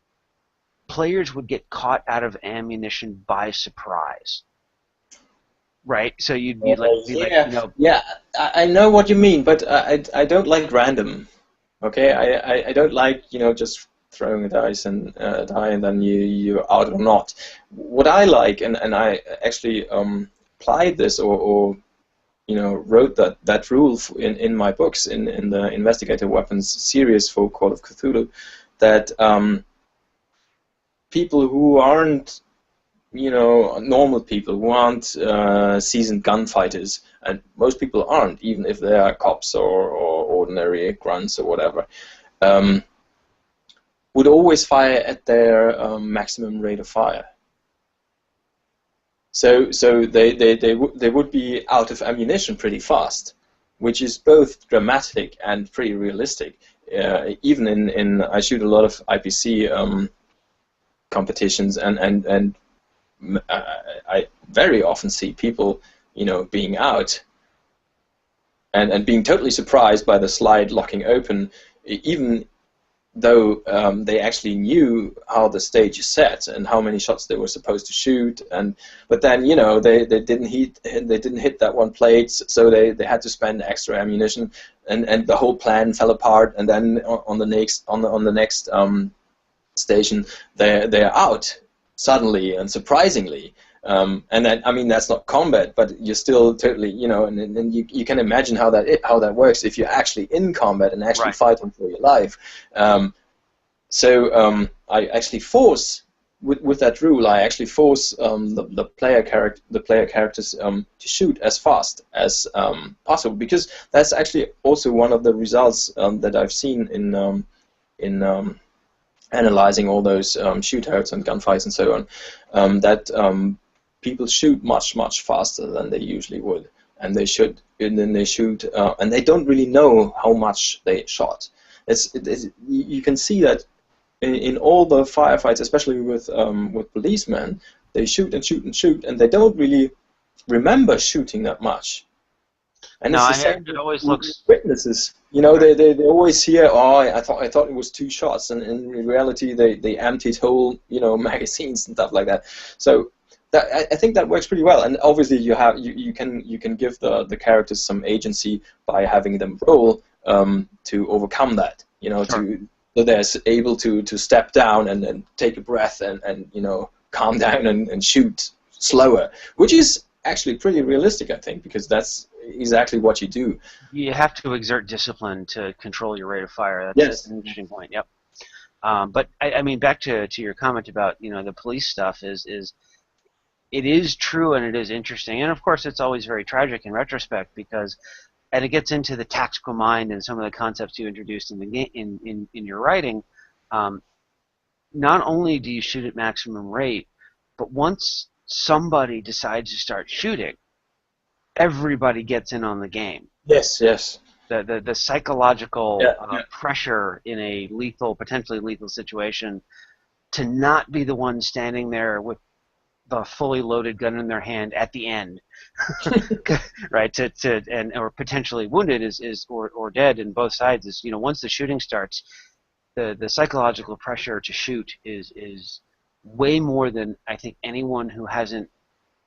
Speaker 1: players would get caught out of ammunition by surprise. Right, so you'd be
Speaker 2: yeah, I know what you mean, but I don't like random. Okay, I don't like just throwing a dice and die and then you're out or not. What I like, and I actually applied this or wrote that rule in my books in the Investigative Weapons series for Call of Cthulhu, that people who aren't normal people, who aren't seasoned gunfighters, and most people aren't, even if they are cops or ordinary grunts or whatever, would always fire at their maximum rate of fire. So they would be out of ammunition pretty fast, which is both dramatic and pretty realistic. Even in I shoot a lot of IPC competitions, and I very often see people, being out and being totally surprised by the slide locking open, even though they actually knew how the stage is set and how many shots they were supposed to shoot, but then they didn't hit that one plate, so they had to spend extra ammunition, and the whole plan fell apart, and then on the next station they're out suddenly and surprisingly, and then, I mean, that's not combat, but you're still totally, and you can imagine how that works if you're actually in combat and actually fighting for your life. So I actually force, with that rule, I actually force the player characters to shoot as fast as possible, because that's actually also one of the results that I've seen in analyzing all those shootouts and gunfights and so on, that people shoot much faster than they usually would, and they shoot, and they don't really know how much they shot. You can see that in all the firefights, especially with policemen, they shoot and shoot and shoot, and they don't really remember shooting that much. And
Speaker 1: no,
Speaker 2: it's the same
Speaker 1: it always looks
Speaker 2: witnesses. They always hear, oh, I thought it was 2 shots, and in reality they emptied whole magazines and stuff like that. So I think that works pretty well. And obviously, you can give the characters some agency by having them roll to overcome that.
Speaker 1: Sure.
Speaker 2: So they're able to step down and take a breath and calm down and shoot slower, which is actually pretty realistic, I think, because that's exactly what you do.
Speaker 1: You have to exert discipline to control your rate of fire. That's an interesting point. Yep. But I mean, back to your comment about the police stuff is it is true and it is interesting, and of course it's always very tragic in retrospect because, and it gets into the tactical mind and some of the concepts you introduced in the in your writing. Not only do you shoot at maximum rate, but once somebody decides to start shooting, everybody gets in on the game.
Speaker 2: Yes, yes.
Speaker 1: The psychological
Speaker 2: Yeah.
Speaker 1: pressure in a potentially lethal situation, to not be the one standing there with the fully loaded gun in their hand at the end, right? Or potentially wounded or dead in both sides is once the shooting starts, the psychological pressure to shoot is way more than I think anyone who hasn't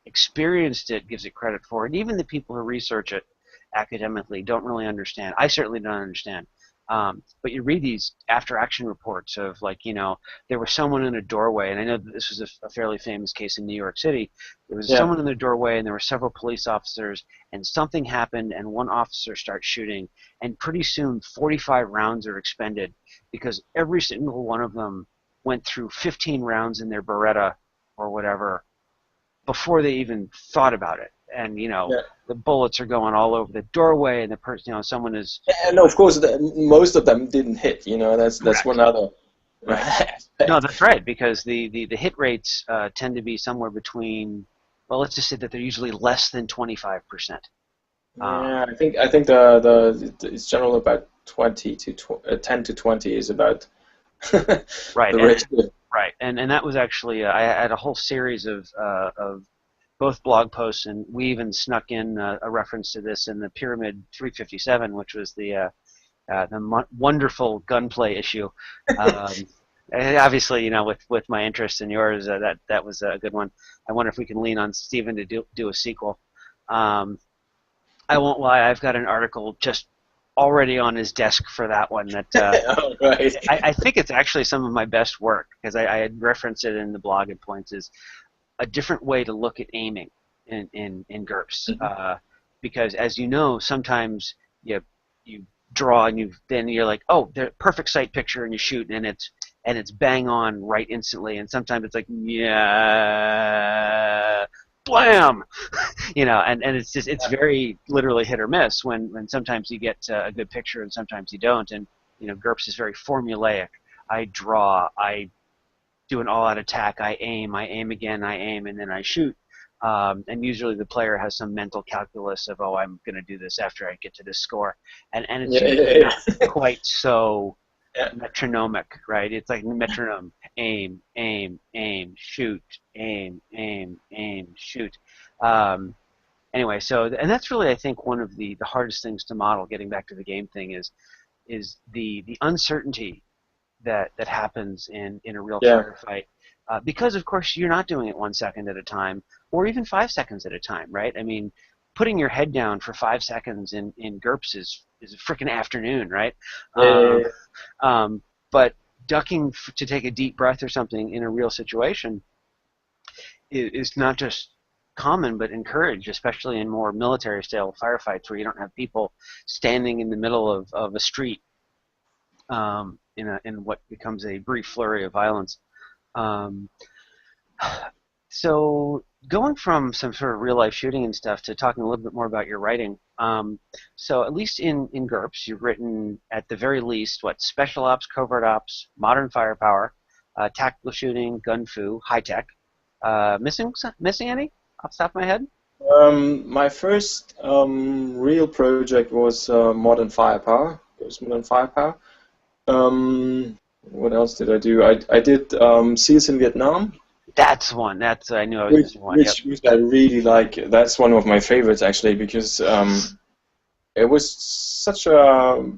Speaker 1: experienced it gives it credit for, and even the people who research it academically don't really understand. I certainly don't understand. But you read these after-action reports of there was someone in a doorway, and I know that this was a fairly famous case in New York City. There was someone in the doorway, and there were several police officers, and something happened, and one officer starts shooting, and pretty soon 45 rounds are expended because every single one of them went through 15 rounds in their Beretta or whatever before they even thought about it. And the bullets are going all over the doorway, and the person, someone is.
Speaker 2: And of course, most of them didn't hit. That's one other.
Speaker 1: Right. No, that's right, because the hit rates tend to be somewhere between. Well, let's just say that they're usually less than 25%.
Speaker 2: Yeah, I think it's generally about 10 to 20 is about.
Speaker 1: Right.
Speaker 2: The ratio.
Speaker 1: Right, and that was actually I had a whole series of both blog posts, and we even snuck in a reference to this in the Pyramid 357, which was the wonderful gunplay issue. And obviously, with my interest in yours, that was a good one. I wonder if we can lean on Stephen to do a sequel. I won't lie, I've got an article just already on his desk for that one. That
Speaker 2: right.
Speaker 1: I think it's actually some of my best work, because I had referenced it in the blog at points, is a different way to look at aiming in GURPS. Because as you know, sometimes you draw and then you're like, oh, the perfect sight picture, and you shoot, and it's bang on right instantly, and sometimes it's like, yeah, blam, and it's very literally hit or miss when sometimes you get a good picture and sometimes you don't. And GURPS is very formulaic. I draw, I do an all-out attack, I aim again, I aim, and then I shoot. And usually the player has some mental calculus of, oh, I'm going to do this after I get to this score, and it's not quite so metronomic, right? It's like metronome: aim, aim, aim, shoot, aim, aim, aim, shoot. Anyway, and that's really, I think, one of the hardest things to model. Getting back to the game thing is the uncertainty that happens in a real firefight, because of course you're not doing it 1 second at a time, or even 5 seconds at a time, right? I mean, putting your head down for 5 seconds in GURPS is a freaking afternoon, right? But ducking to take a deep breath or something in a real situation is not just common, but encouraged, especially in more military-style firefights where you don't have people standing in the middle of a street in what becomes a brief flurry of violence. So going from some sort of real-life shooting and stuff to talking a little bit more about your writing. So at least in GURPS, you've written, at the very least, special ops, covert ops, modern firepower, tactical shooting, gun fu, high tech. Missing any off the top of my head?
Speaker 2: My first real project was modern firepower. It was modern firepower. What else did I do? I did SEALs in Vietnam.
Speaker 1: That's one. I knew I was missing one.
Speaker 2: Which I really like. That's one of my favorites, actually, because it was such a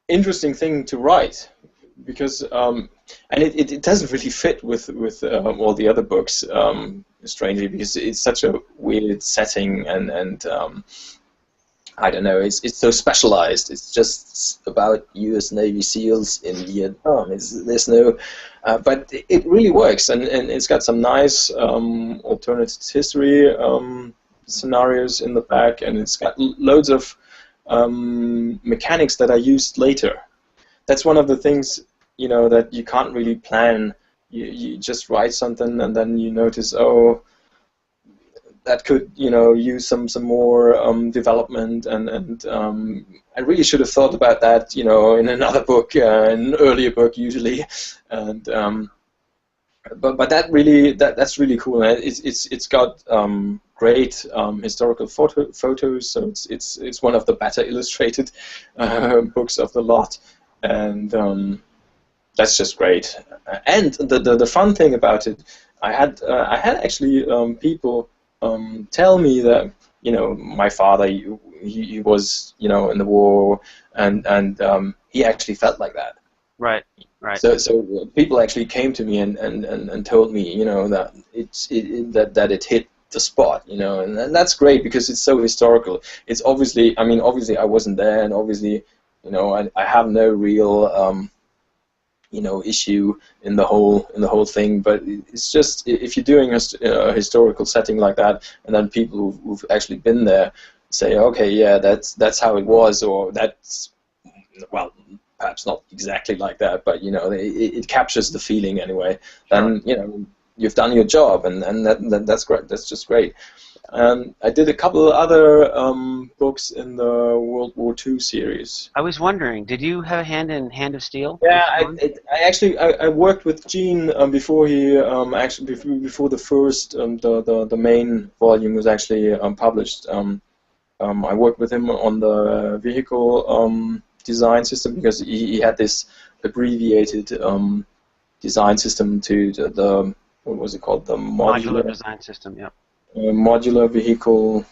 Speaker 2: interesting thing to write. Because And it doesn't really fit with all the other books, strangely, because it's such a weird setting, and I don't know, it's so specialized. It's just about U.S. Navy SEALs in Vietnam. There's no, but it really works, and it's got some nice alternate history scenarios in the back, and it's got loads of mechanics that are used later. That's one of the things, you know, that you can't really plan. You just write something and then you notice, oh, that could, you know, use some more development, and I really should have thought about that, you know, in another book, an earlier book usually, and but that's really cool. And it's got great historical photos, so it's one of the better illustrated books of the lot, and that's just great. And the fun thing about it, I had actually people tell me that, you know, my father, he was, you know, in the war, and he actually felt like that.
Speaker 1: Right. Right.
Speaker 2: So people actually came to me and told me, you know, that that it hit the spot, you know, and that's great because it's so historical. It's obviously, I mean, obviously I wasn't there, and obviously, you know, I have no real you know, issue in the whole thing, but it's just, if you're doing a historical setting like that, and then people who've actually been there say, okay, yeah, that's how it was, or that's, well, perhaps not exactly like that, but, you know, it captures the feeling anyway. Then, you know, you've done your job, and that's great. That's just great. I did a couple of other books in the World War II series.
Speaker 1: I was wondering, did you have a hand in Hand of Steel?
Speaker 2: Yeah, I actually worked with Gene before he actually before the first the main volume was actually published. I worked with him on the vehicle design system, because he had this abbreviated design system to the what was it called, the
Speaker 1: modular design system. Yeah.
Speaker 2: Modular vehicle.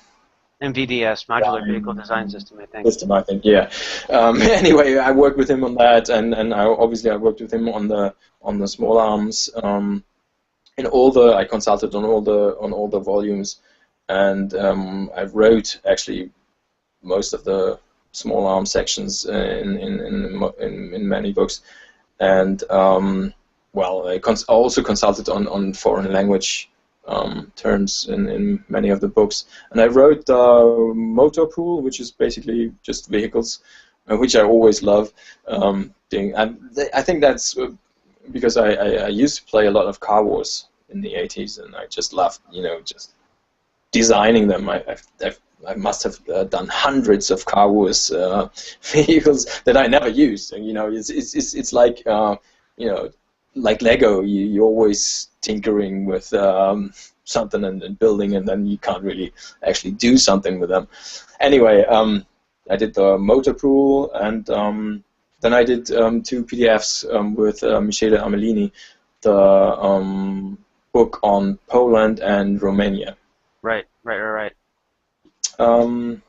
Speaker 1: MVDS, Modular Vehicle Design System, I think.
Speaker 2: System, I think, yeah. Anyway, I worked with him on that, and obviously I worked with him on the small arms. I consulted on all the volumes, and I wrote actually most of the small arms sections in many books, and well, I also consulted on foreign language terms in many of the books, and I wrote Motor Pool, which is basically just vehicles, which I always love doing. I think that's because I used to play a lot of Car Wars in the 80s, and I just loved, you know, just designing them. I must have done hundreds of Car Wars vehicles that I never used. And, you know, it's like you know, like Lego. You're always tinkering with something and building, and then you can't really actually do something with them. Anyway, I did the Motor Pool, and then I did 2 PDFs with Michele Amelini, the book on Poland and Romania.
Speaker 1: Right. And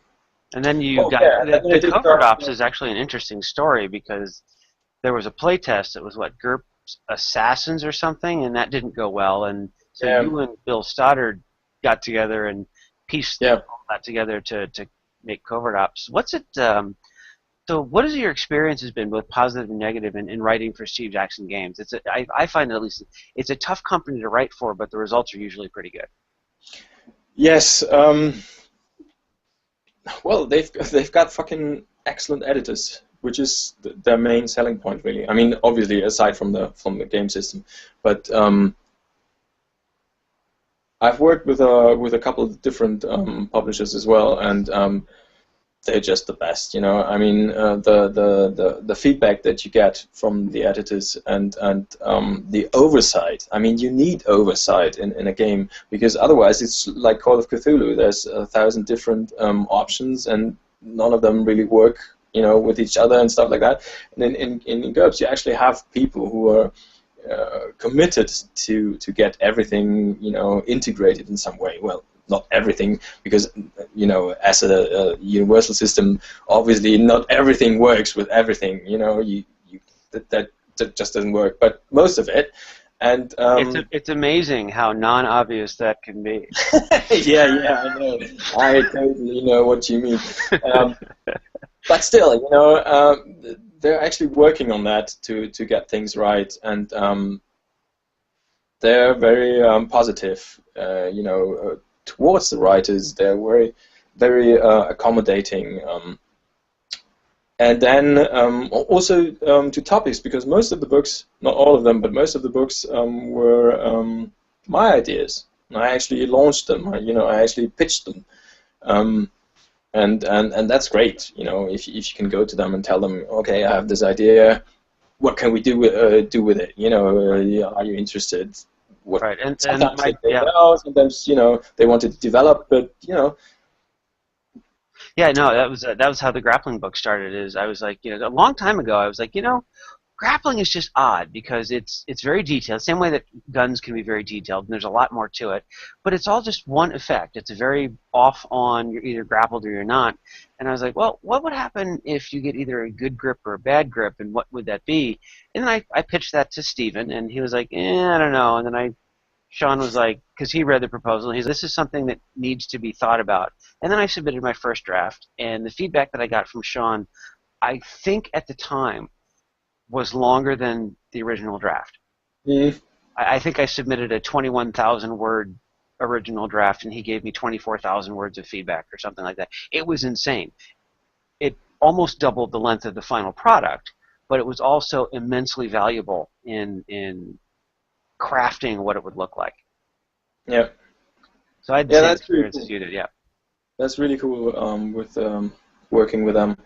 Speaker 1: then you got the Covert Ops is actually an interesting story, because there was a playtest. It was what, GURPS Assassins or something, and that didn't go well. And so you and Bill Stoddard got together and pieced all that together to make Covert Ops. What's it? So what has your experience has been, both positive and negative, in writing for Steve Jackson Games? I find, at least, it's a tough company to write for, but the results are usually pretty good.
Speaker 2: Yes. Well, they've got fucking excellent editors, which is their main selling point, really. I mean, obviously, aside from the game system, but I've worked with a couple of different publishers as well, and they're just the best, you know. I mean, the feedback that you get from the editors, and the oversight. I mean, you need oversight in a game, because otherwise it's like Call of Cthulhu. There's 1,000 different options, and none of them really work, you know, with each other and stuff like that. And in GURPS, you actually have people who are committed to get everything, you know, integrated in some way. Well, not everything, because, you know, as a universal system, obviously not everything works with everything. You know, that just doesn't work. But most of it, and
Speaker 1: it's amazing how non-obvious that can be.
Speaker 2: yeah, I know. I totally know what you mean. But still, they're actually working on that to get things right, and they're very positive, towards the writers. They're very accommodating, and then also to topics, because most of the books, not all of them, but most of the books were my ideas. I actually launched them. I actually pitched them. And that's great, if you can go to them and tell them, okay, I have this idea, what can we do with it? Are you interested?
Speaker 1: Right,
Speaker 2: Sometimes they say no, sometimes they want to develop, but
Speaker 1: Yeah, no, that was how the grappling book started. Is I was like, a long time ago, I was like, grappling is just odd because it's very detailed. Same way that guns can be very detailed, and there's a lot more to it. But it's all just one effect. It's a very off-on. You're either grappled or you're not. And I was like, well, what would happen if you get either a good grip or a bad grip, and what would that be? And then I pitched that to Steven, and he was like, I don't know. And then Sean was like, because he read the proposal, he's this is something that needs to be thought about. And then I submitted my first draft, and the feedback that I got from Sean, I think at the time, was longer than the original draft.
Speaker 2: Mm.
Speaker 1: I think I submitted a 21,000-word original draft, and he gave me 24,000 words of feedback or something like that. It was insane. It almost doubled the length of the final product, but it was also immensely valuable in crafting what it would look like.
Speaker 2: Yeah.
Speaker 1: So I had the same experience as you did, yeah.
Speaker 2: That's really cool with working with them.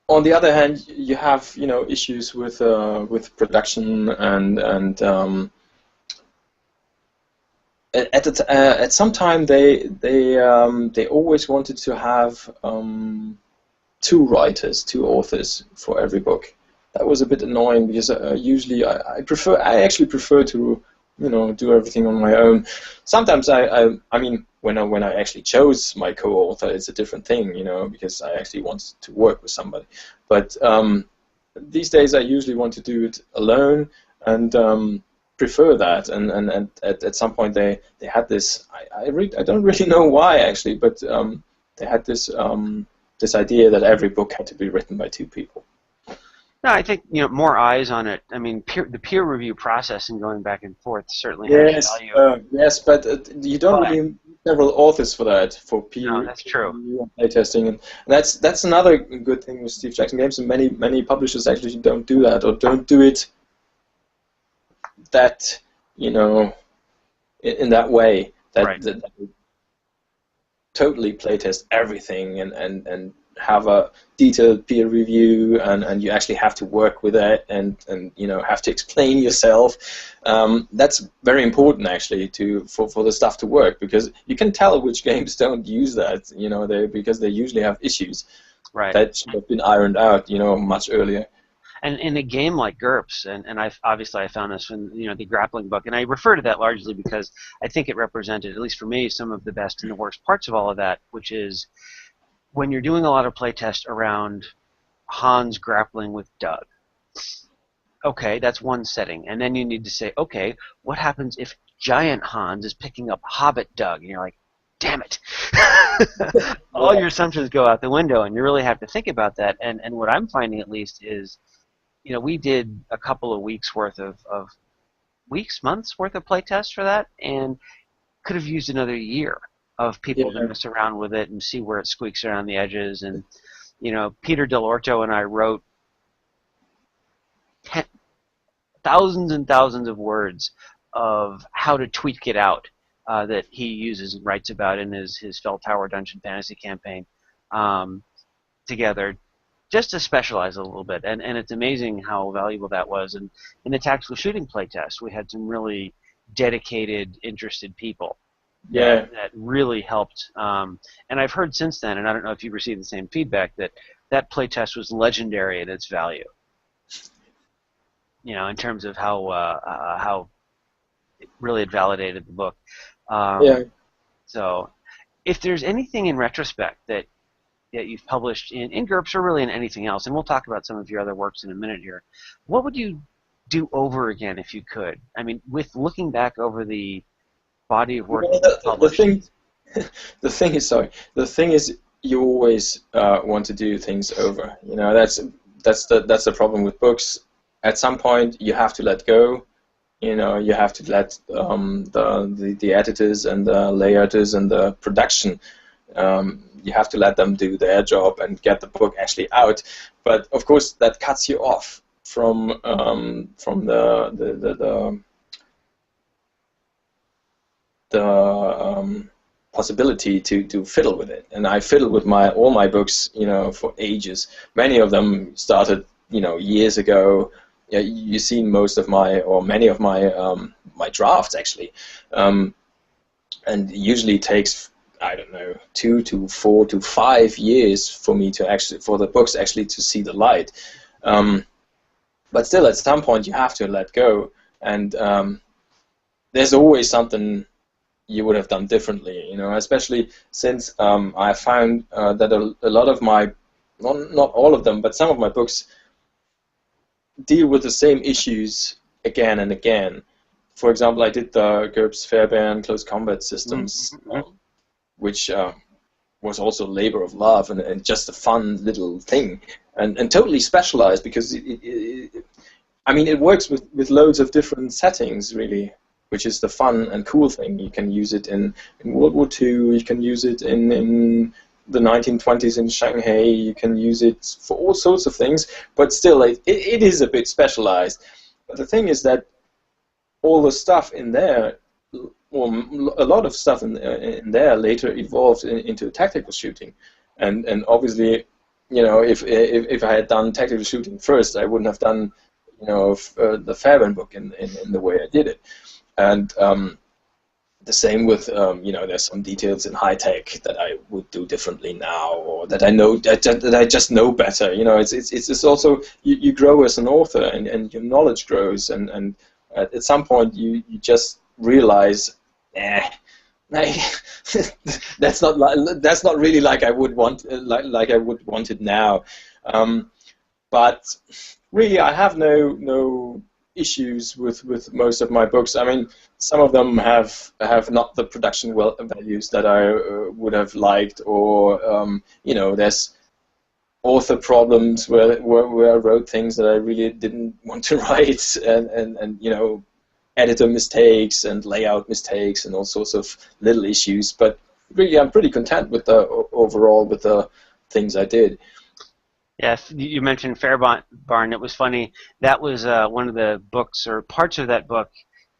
Speaker 2: On the other hand, you have issues with production and at some time they always wanted to have two writers, two authors for every book. That was a bit annoying because usually I actually prefer to do everything on my own. Sometimes I mean when I actually chose my co-author, it's a different thing, because I actually want to work with somebody. But these days I usually want to do it alone and prefer that. And at some point they had this. I don't really know why actually, but they had this this idea that every book had to be written by two people.
Speaker 1: No, I think more eyes on it. I mean, the peer review process and going back and forth certainly has value.
Speaker 2: Yes, but you don't really need several authors for that, for peer
Speaker 1: no, that's true.
Speaker 2: review and playtesting, and that's another good thing with Steve Jackson Games. And many publishers actually don't do that, or don't do it that in that way that they totally playtest everything and have a detailed peer review, and you actually have to work with it and have to explain yourself. That's very important actually for the stuff to work, because you can tell which games don't use that, because they usually have issues that should have been ironed out much earlier.
Speaker 1: And in a game like GURPS, and I found this in the grappling book, and I refer to that largely because I think it represented, at least for me, some of the best and the worst parts of all of that, which is when you're doing a lot of playtest around Hans grappling with Doug. Okay, that's one setting. And then you need to say, okay, what happens if Giant Hans is picking up Hobbit Doug? And you're like, damn it. All your assumptions go out the window, and you really have to think about that. And what I'm finding, at least, is we did a couple of months worth of playtest for that, and could have used another year of people to mess around with it and see where it squeaks around the edges. And Peter Dell'Orto and I wrote thousands and thousands of words of how to tweak it out that he uses and writes about in his Fell Tower Dungeon Fantasy campaign together, just to specialize a little bit. And it's amazing how valuable that was. And in the tactical shooting playtest, we had some really dedicated, interested people that really helped. And I've heard since then, and I don't know if you've received the same feedback, that playtest was legendary in its value. In terms of how it really had validated the book. So, if there's anything in retrospect that you've published in GURPS or really in anything else, and we'll talk about some of your other works in a minute here, what would you do over again if you could? I mean, with looking back over the body of work
Speaker 2: Well,
Speaker 1: that you've published.
Speaker 2: the thing is, sorry, the thing is, you always want to do things over. You know, that's the problem with books. At some point, you have to let go. You know, you have to let the editors and the layouts and the production. You have to let them do their job and get the book actually out. But of course, that cuts you off from the possibility to fiddle with it. And I fiddled with all my books, you know, for ages. Many of them started, you know, years ago. Yeah, you've seen most of many of my drafts actually, and it usually takes, I don't know, 2 to 4 to 5 years for the books actually to see the light. But still, at some point, you have to let go, and there's always something you would have done differently, you know, especially since I found that a lot of my, not all of them, but some of my books deal with the same issues again and again. For example, I did the GURPS Fairbairn close combat systems, which was also labor of love and just a fun little thing, and totally specialized because I mean, it works with loads of different settings, really, which is the fun and cool thing. You can use it in World War II, you can use it in the 1920s in Shanghai, you can use it for all sorts of things, but still, it is a bit specialized. But the thing is that all the stuff in there, well, a lot of stuff in there later evolved into tactical shooting. And obviously, you know, if I had done tactical shooting first, I wouldn't have done, you know, the Fairbairn book in the way I did it. And the same with, you know, there's some details in high tech that I would do differently now, or that I know that I just know better. You know, it's also you grow as an author, and your knowledge grows, and at some point you just realize, that's not really like I would want like I would want it now. But really, I have no issues with most of my books. I mean, some of them have not the production values that I would have liked, or you know, there's author problems where I wrote things that I really didn't want to write, and you know, editor mistakes and layout mistakes and all sorts of little issues. But really, I'm pretty content with overall with the things I did.
Speaker 1: Yes, you mentioned Fairbairn. It was funny. That was one of the books or parts of that book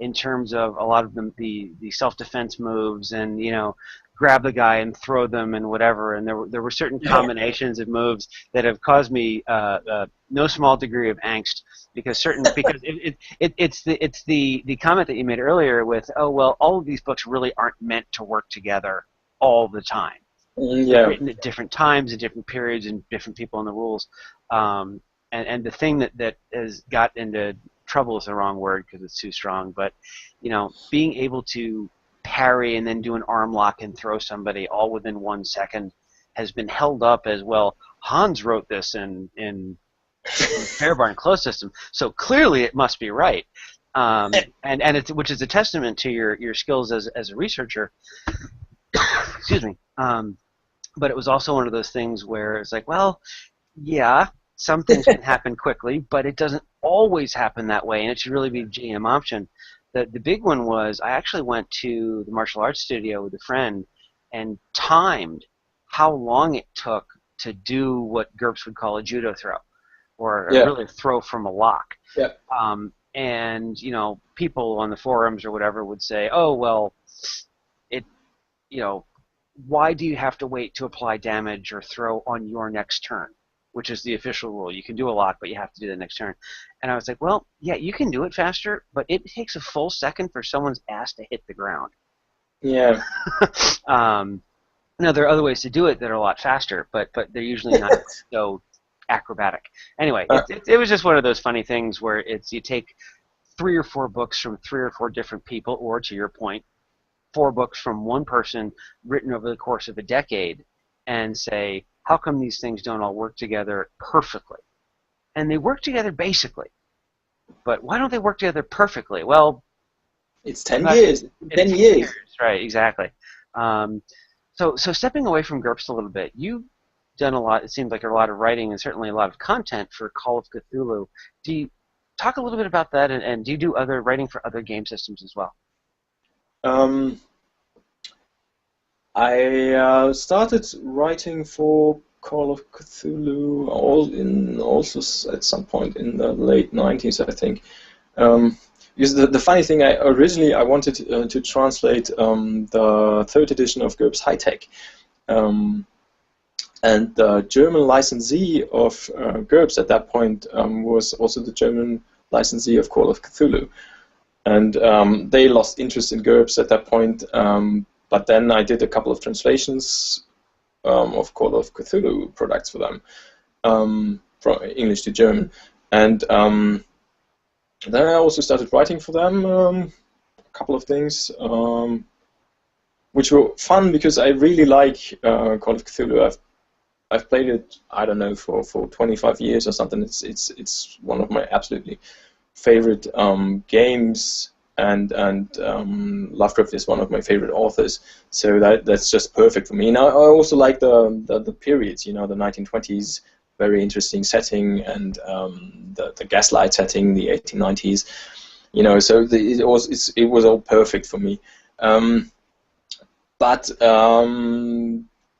Speaker 1: in terms of a lot of the self-defense moves, and, you know, grab the guy and throw them and whatever. And there were certain combinations of moves that have caused me no small degree of angst, because it's the comment that you made earlier with, oh well, all of these books really aren't meant to work together all the time.
Speaker 2: Yeah.
Speaker 1: Written at different times and different periods and different people in the rules, and the thing that has got into trouble is the wrong word because it's too strong, but, you know, being able to parry and then do an arm lock and throw somebody all within 1 second has been held up as, well, Hans wrote this in Fairbairn closed system, so clearly it must be right, and it's, which is a testament to your skills as a researcher. Excuse me. But it was also one of those things where it's like, well, yeah, some things can happen quickly, but it doesn't always happen that way, and it should really be a GM option. The big one was I actually went to the martial arts studio with a friend and timed how long it took to do what GURPS would call a judo throw, or really a throw from a lock.
Speaker 2: Yeah.
Speaker 1: And, you know, people on the forums or whatever would say, oh, well, you know, why do you have to wait to apply damage or throw on your next turn, which is the official rule. You can do a lock, but you have to do the next turn. And I was like, well, yeah, you can do it faster, but it takes a full second for someone's ass to hit the ground.
Speaker 2: Yeah.
Speaker 1: Now, there are other ways to do it that are a lot faster, but they're usually not so acrobatic. Anyway, it was just one of those funny things where it's, you take 3 or 4 books from 3 or 4 different people, or, to your point, 4 books from one person written over the course of a decade, and say, how come these things don't all work together perfectly? And they work together basically. but why don't they work together perfectly? Well,
Speaker 2: It's 10 years.
Speaker 1: it's
Speaker 2: 10
Speaker 1: 10
Speaker 2: years.
Speaker 1: years, right? Exactly. Um, so stepping away from GURPS a little bit, you've done a lot. It seems like a lot of writing and certainly a lot of content for Call of Cthulhu. Do you talk a little bit about that, and do you do other writing for other game systems as well?
Speaker 2: Um, I started writing for Call of Cthulhu also at some point in the late 90s, I think. Because the funny thing, originally I wanted to translate the third edition of GURPS High Tech. And the German licensee of GURPS at that point was also the German licensee of Call of Cthulhu. And they lost interest in GURPS at that point. But then I did a couple of translations of Call of Cthulhu products for them, from English to German. And then I also started writing for them a couple of things, which were fun because I really like Call of Cthulhu. I've played it, I don't know, for 25 years or something. It's one of my absolutely favorite games. And Lovecraft is one of my favorite authors, so that's just perfect for me. And I also like the periods, the 1920s, very interesting setting, and the gaslight setting, the 1890s, so it was all perfect for me. But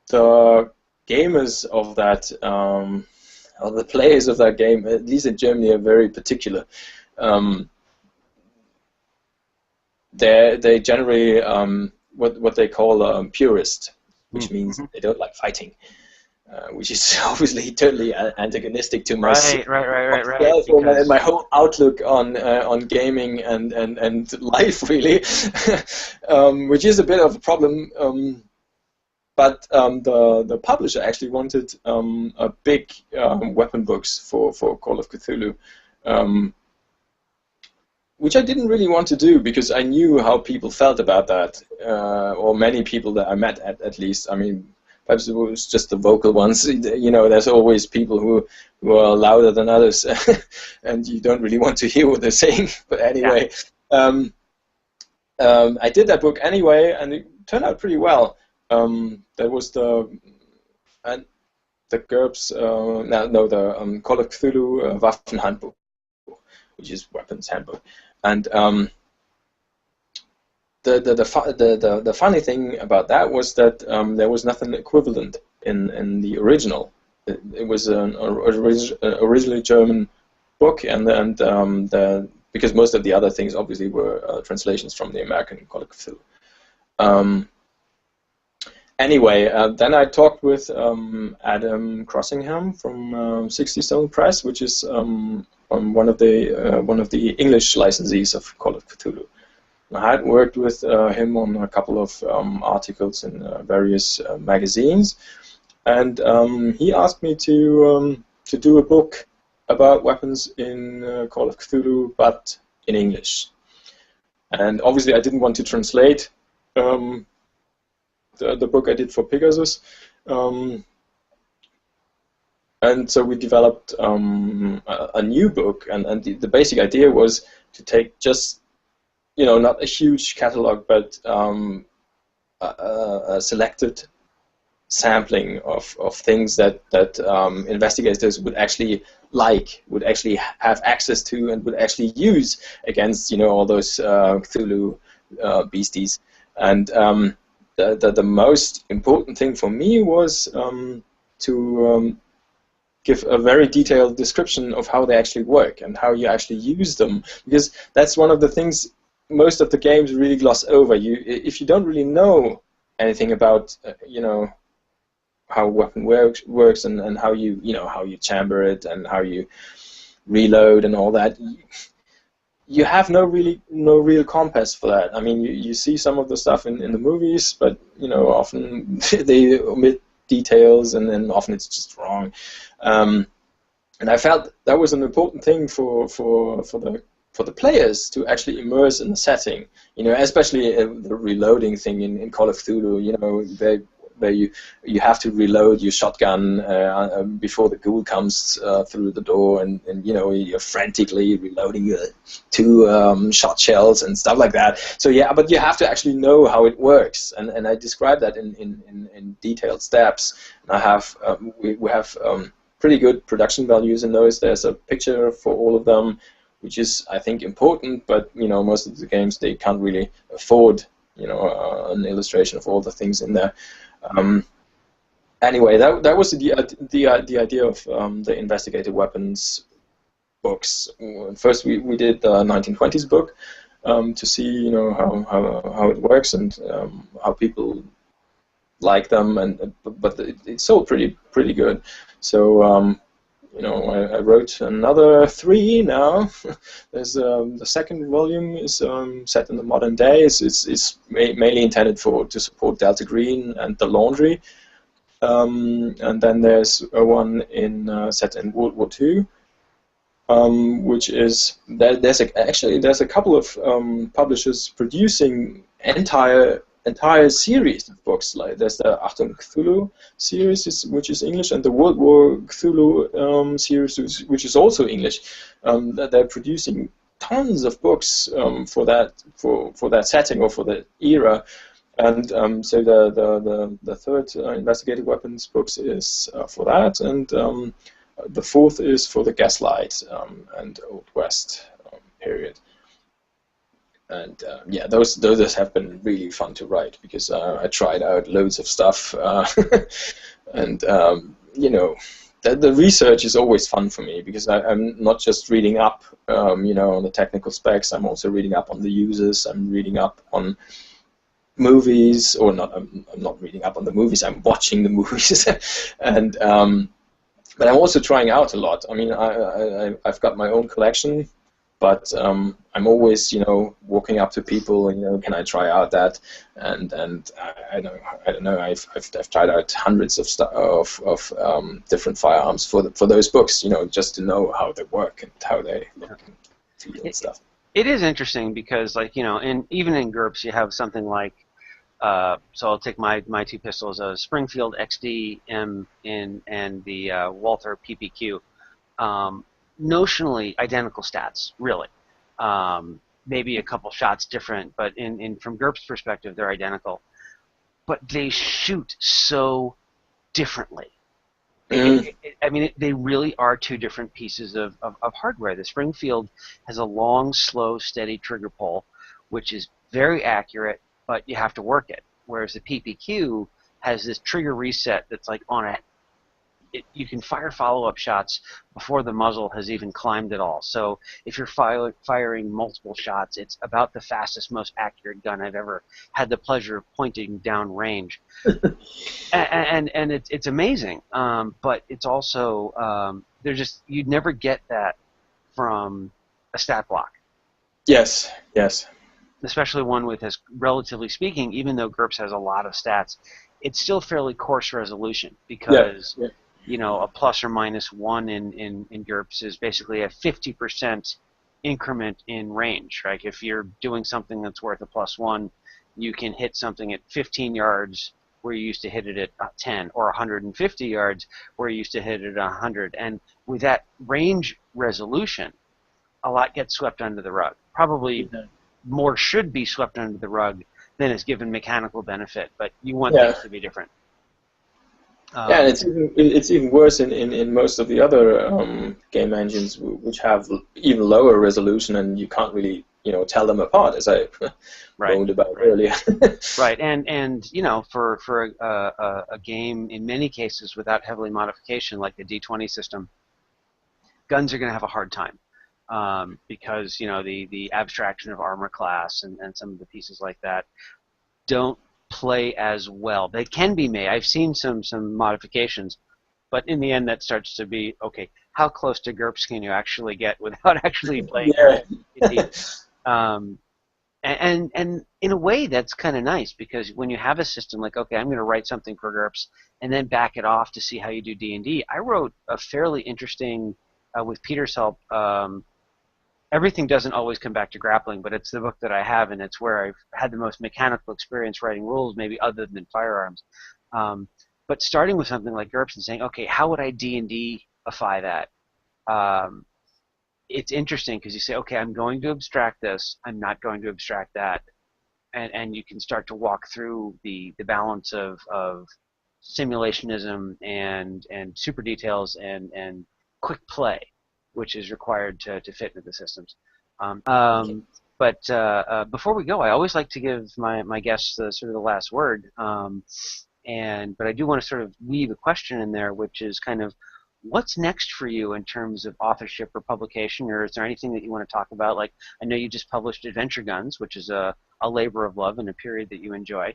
Speaker 2: the gamers of that, or the players of that game, at least in Germany, are very particular. They generally what they call purist, which means they don't like fighting, which is obviously totally antagonistic to my
Speaker 1: Right.
Speaker 2: my whole outlook on gaming and life, really, which is a bit of a problem. But the publisher actually wanted a big weapon books for Call of Cthulhu. Which I didn't really want to do because I knew how people felt about that, or many people that I met at least. I mean, perhaps it was just the vocal ones. There's always people who are louder than others, and you don't really want to hear what they're saying. But anyway, I did that book anyway, and it turned out pretty well. There was the GURPS, the Call of Cthulhu Waffenhandbuch, which is weapons handbook. And the funny thing about that was that there was nothing equivalent in the original. It was an originally German book, and because most of the other things obviously were translations from the American Call of Cthulhu. Anyway, then I talked with Adam Crossingham from 60 Stone Press, which is one of the English licensees of Call of Cthulhu. I had worked with him on a couple of articles in various magazines, and he asked me to do a book about weapons in Call of Cthulhu, but in English. And obviously, I didn't want to translate the book I did for Pegasus. And so we developed a new book, and the basic idea was to take just, not a huge catalog, but a selected sampling of things that investigators would actually have access to, and would actually use against, all those Cthulhu beasties. And the most important thing for me was to give a very detailed description of how they actually work and how you actually use them, because that's one of the things most of the games really gloss over. If you don't really know anything about how a weapon works and how how you chamber it and how you reload and all that, you have no real compass for that. I mean, you see some of the stuff in the movies, but often they omit details, and then often it's just wrong. And I felt that was an important thing for the players to actually immerse in the setting. Especially the reloading thing in Call of Cthulhu. where you have to reload your shotgun before the ghoul comes through the door, and you know, you're frantically reloading your 2 shot shells and stuff like that. So yeah, but you have to actually know how it works, and I describe that in detailed steps. And I have we have pretty good production values in those. There's a picture for all of them, which is, I think, important, but you know, most of the games, they can't really afford, you know, an illustration of all the things in there. Anyway, that was the idea of the investigative weapons books. First, we did the 1920s book to see, you know, how it works and how people like them, and but it sold pretty good. So you know, I wrote another 3 now. There's the second volume is set in the modern day. It's mainly intended to support Delta Green and the Laundry, and then there's one set in World War II, which is there's a couple of publishers producing entire series of books. Like there's the Achtung Cthulhu series, which is English, and the World War Cthulhu series, which is also English. They're producing tons of books for that setting or for the era. And so the third investigative weapons books is for that, and the fourth is for the Gaslight and Old West period. And yeah, those have been really fun to write, because I tried out loads of stuff, and you know, the research is always fun for me, because I'm not just reading up, you know, on the technical specs. I'm also reading up on the users. I'm reading up on movies, or not. I'm not reading up on the movies. I'm watching the movies, and but I'm also trying out a lot. I mean, I've got my own collection. But I'm always, you know, walking up to people, and, you know, can I try out that? And I don't know. I've tried out hundreds of different firearms for those books, you know, just to know how they work and how they look and feel and stuff.
Speaker 1: It is interesting because, like, you know, even in GURPS, you have something like, so I'll take my 2 pistols, a Springfield XD-M and the Walther PPQ. Notionally identical stats, really. Maybe a couple shots different, but from GURPS perspective, they're identical. But they shoot so differently. I mean, they really are 2 different pieces of hardware. The Springfield has a long, slow, steady trigger pull, which is very accurate, but you have to work it. Whereas the PPQ has this trigger reset that's like on a you can fire follow-up shots before the muzzle has even climbed at all. So if you're firing multiple shots, it's about the fastest, most accurate gun I've ever had the pleasure of pointing down range. and it's amazing. But it's also you'd never get that from a stat block.
Speaker 2: Yes, yes.
Speaker 1: Especially one with, as relatively speaking, even though GURPS has a lot of stats, it's still fairly coarse resolution, because you know, a plus or minus 1 in GURPS is basically a 50% increment in range. Right? If you're doing something that's worth a plus 1, you can hit something at 15 yards where you used to hit it at 10, or 150 yards where you used to hit it at 100. And with that range resolution, a lot gets swept under the rug. Probably more should be swept under the rug than is given mechanical benefit, but you want things to be different.
Speaker 2: Yeah, and it's even worse in most of the other game engines, which have even lower resolution, and you can't really, you know, tell them apart, as I wrote about earlier.
Speaker 1: Right, and you know, for a game in many cases without heavily modification, like the D20 system, guns are going to have a hard time, because, you know, the abstraction of armor class and some of the pieces like that don't play as well. They can be made. I've seen some modifications, but in the end that starts to be, okay, how close to GURPS can you actually get without actually playing? And in a way that's kind of nice, because when you have a system like, okay, I'm going to write something for GURPS and then back it off to see how you do D&D. I wrote a fairly interesting, with Peter's help, everything doesn't always come back to grappling, but it's the book that I have, and it's where I've had the most mechanical experience writing rules, maybe other than firearms. But starting with something like GURPS and saying, okay, how would I D&D-ify that? It's interesting because you say, okay, I'm going to abstract this. I'm not going to abstract that. And you can start to walk through the balance of simulationism and super details and quick play, which is required to fit into the systems. But before we go, I always like to give my guests sort of the last word. But I do want to sort of weave a question in there, which is kind of, what's next for you in terms of authorship or publication, or is there anything that you want to talk about? Like, I know you just published Adventure Guns, which is a labor of love in a period that you enjoy.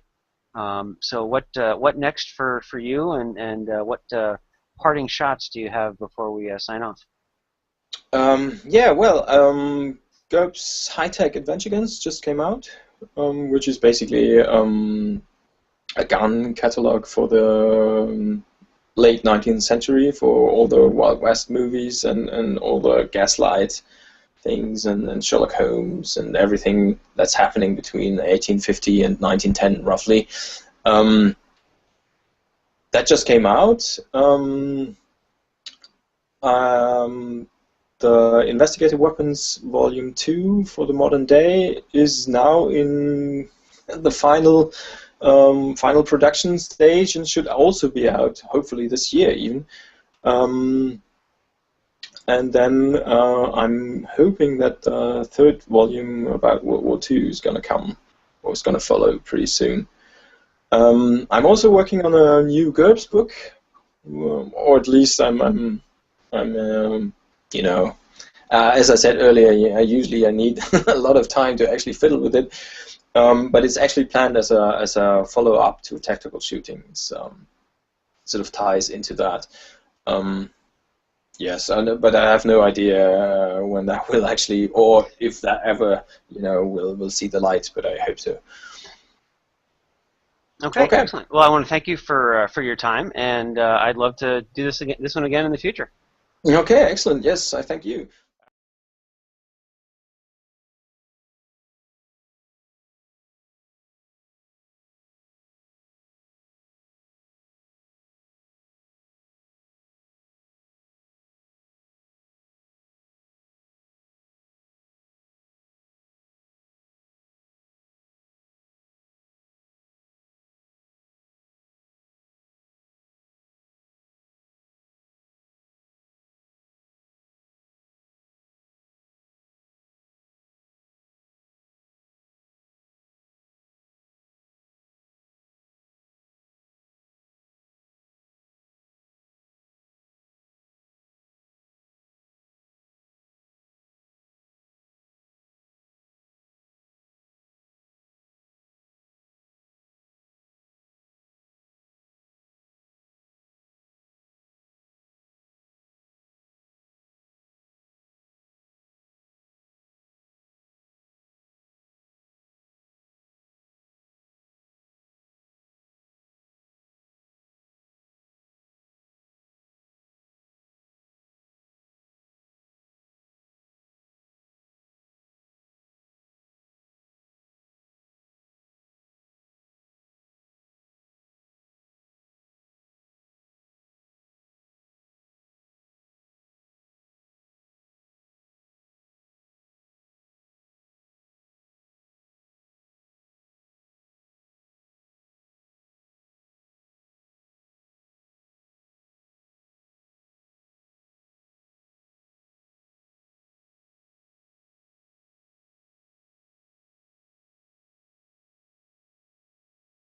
Speaker 1: So what next for you, and what parting shots do you have before we sign off?
Speaker 2: GURPS High-Tech Adventure Guns just came out, which is basically a gun catalog for the late 19th century, for all the Wild West movies and all the Gaslight things and Sherlock Holmes and everything that's happening between 1850 and 1910, roughly. That just came out. The Investigative Weapons Volume 2 for the modern day is now in the final production stage and should also be out, hopefully this year even. And then I'm hoping that the third volume about World War II is going to come, or is going to follow pretty soon. I'm also working on a new GURPS book, or at least I'm you know, as I said earlier, I need a lot of time to actually fiddle with it. But it's actually planned as a follow-up to Tactical Shooting. So sort of ties into that. Yes, but I have no idea when that will actually, or if that ever, will see the light. But I hope so.
Speaker 1: Okay, excellent. Well, I want to thank you for your time, and I'd love to do this one again in the future.
Speaker 2: Okay, excellent. Yes, I thank you.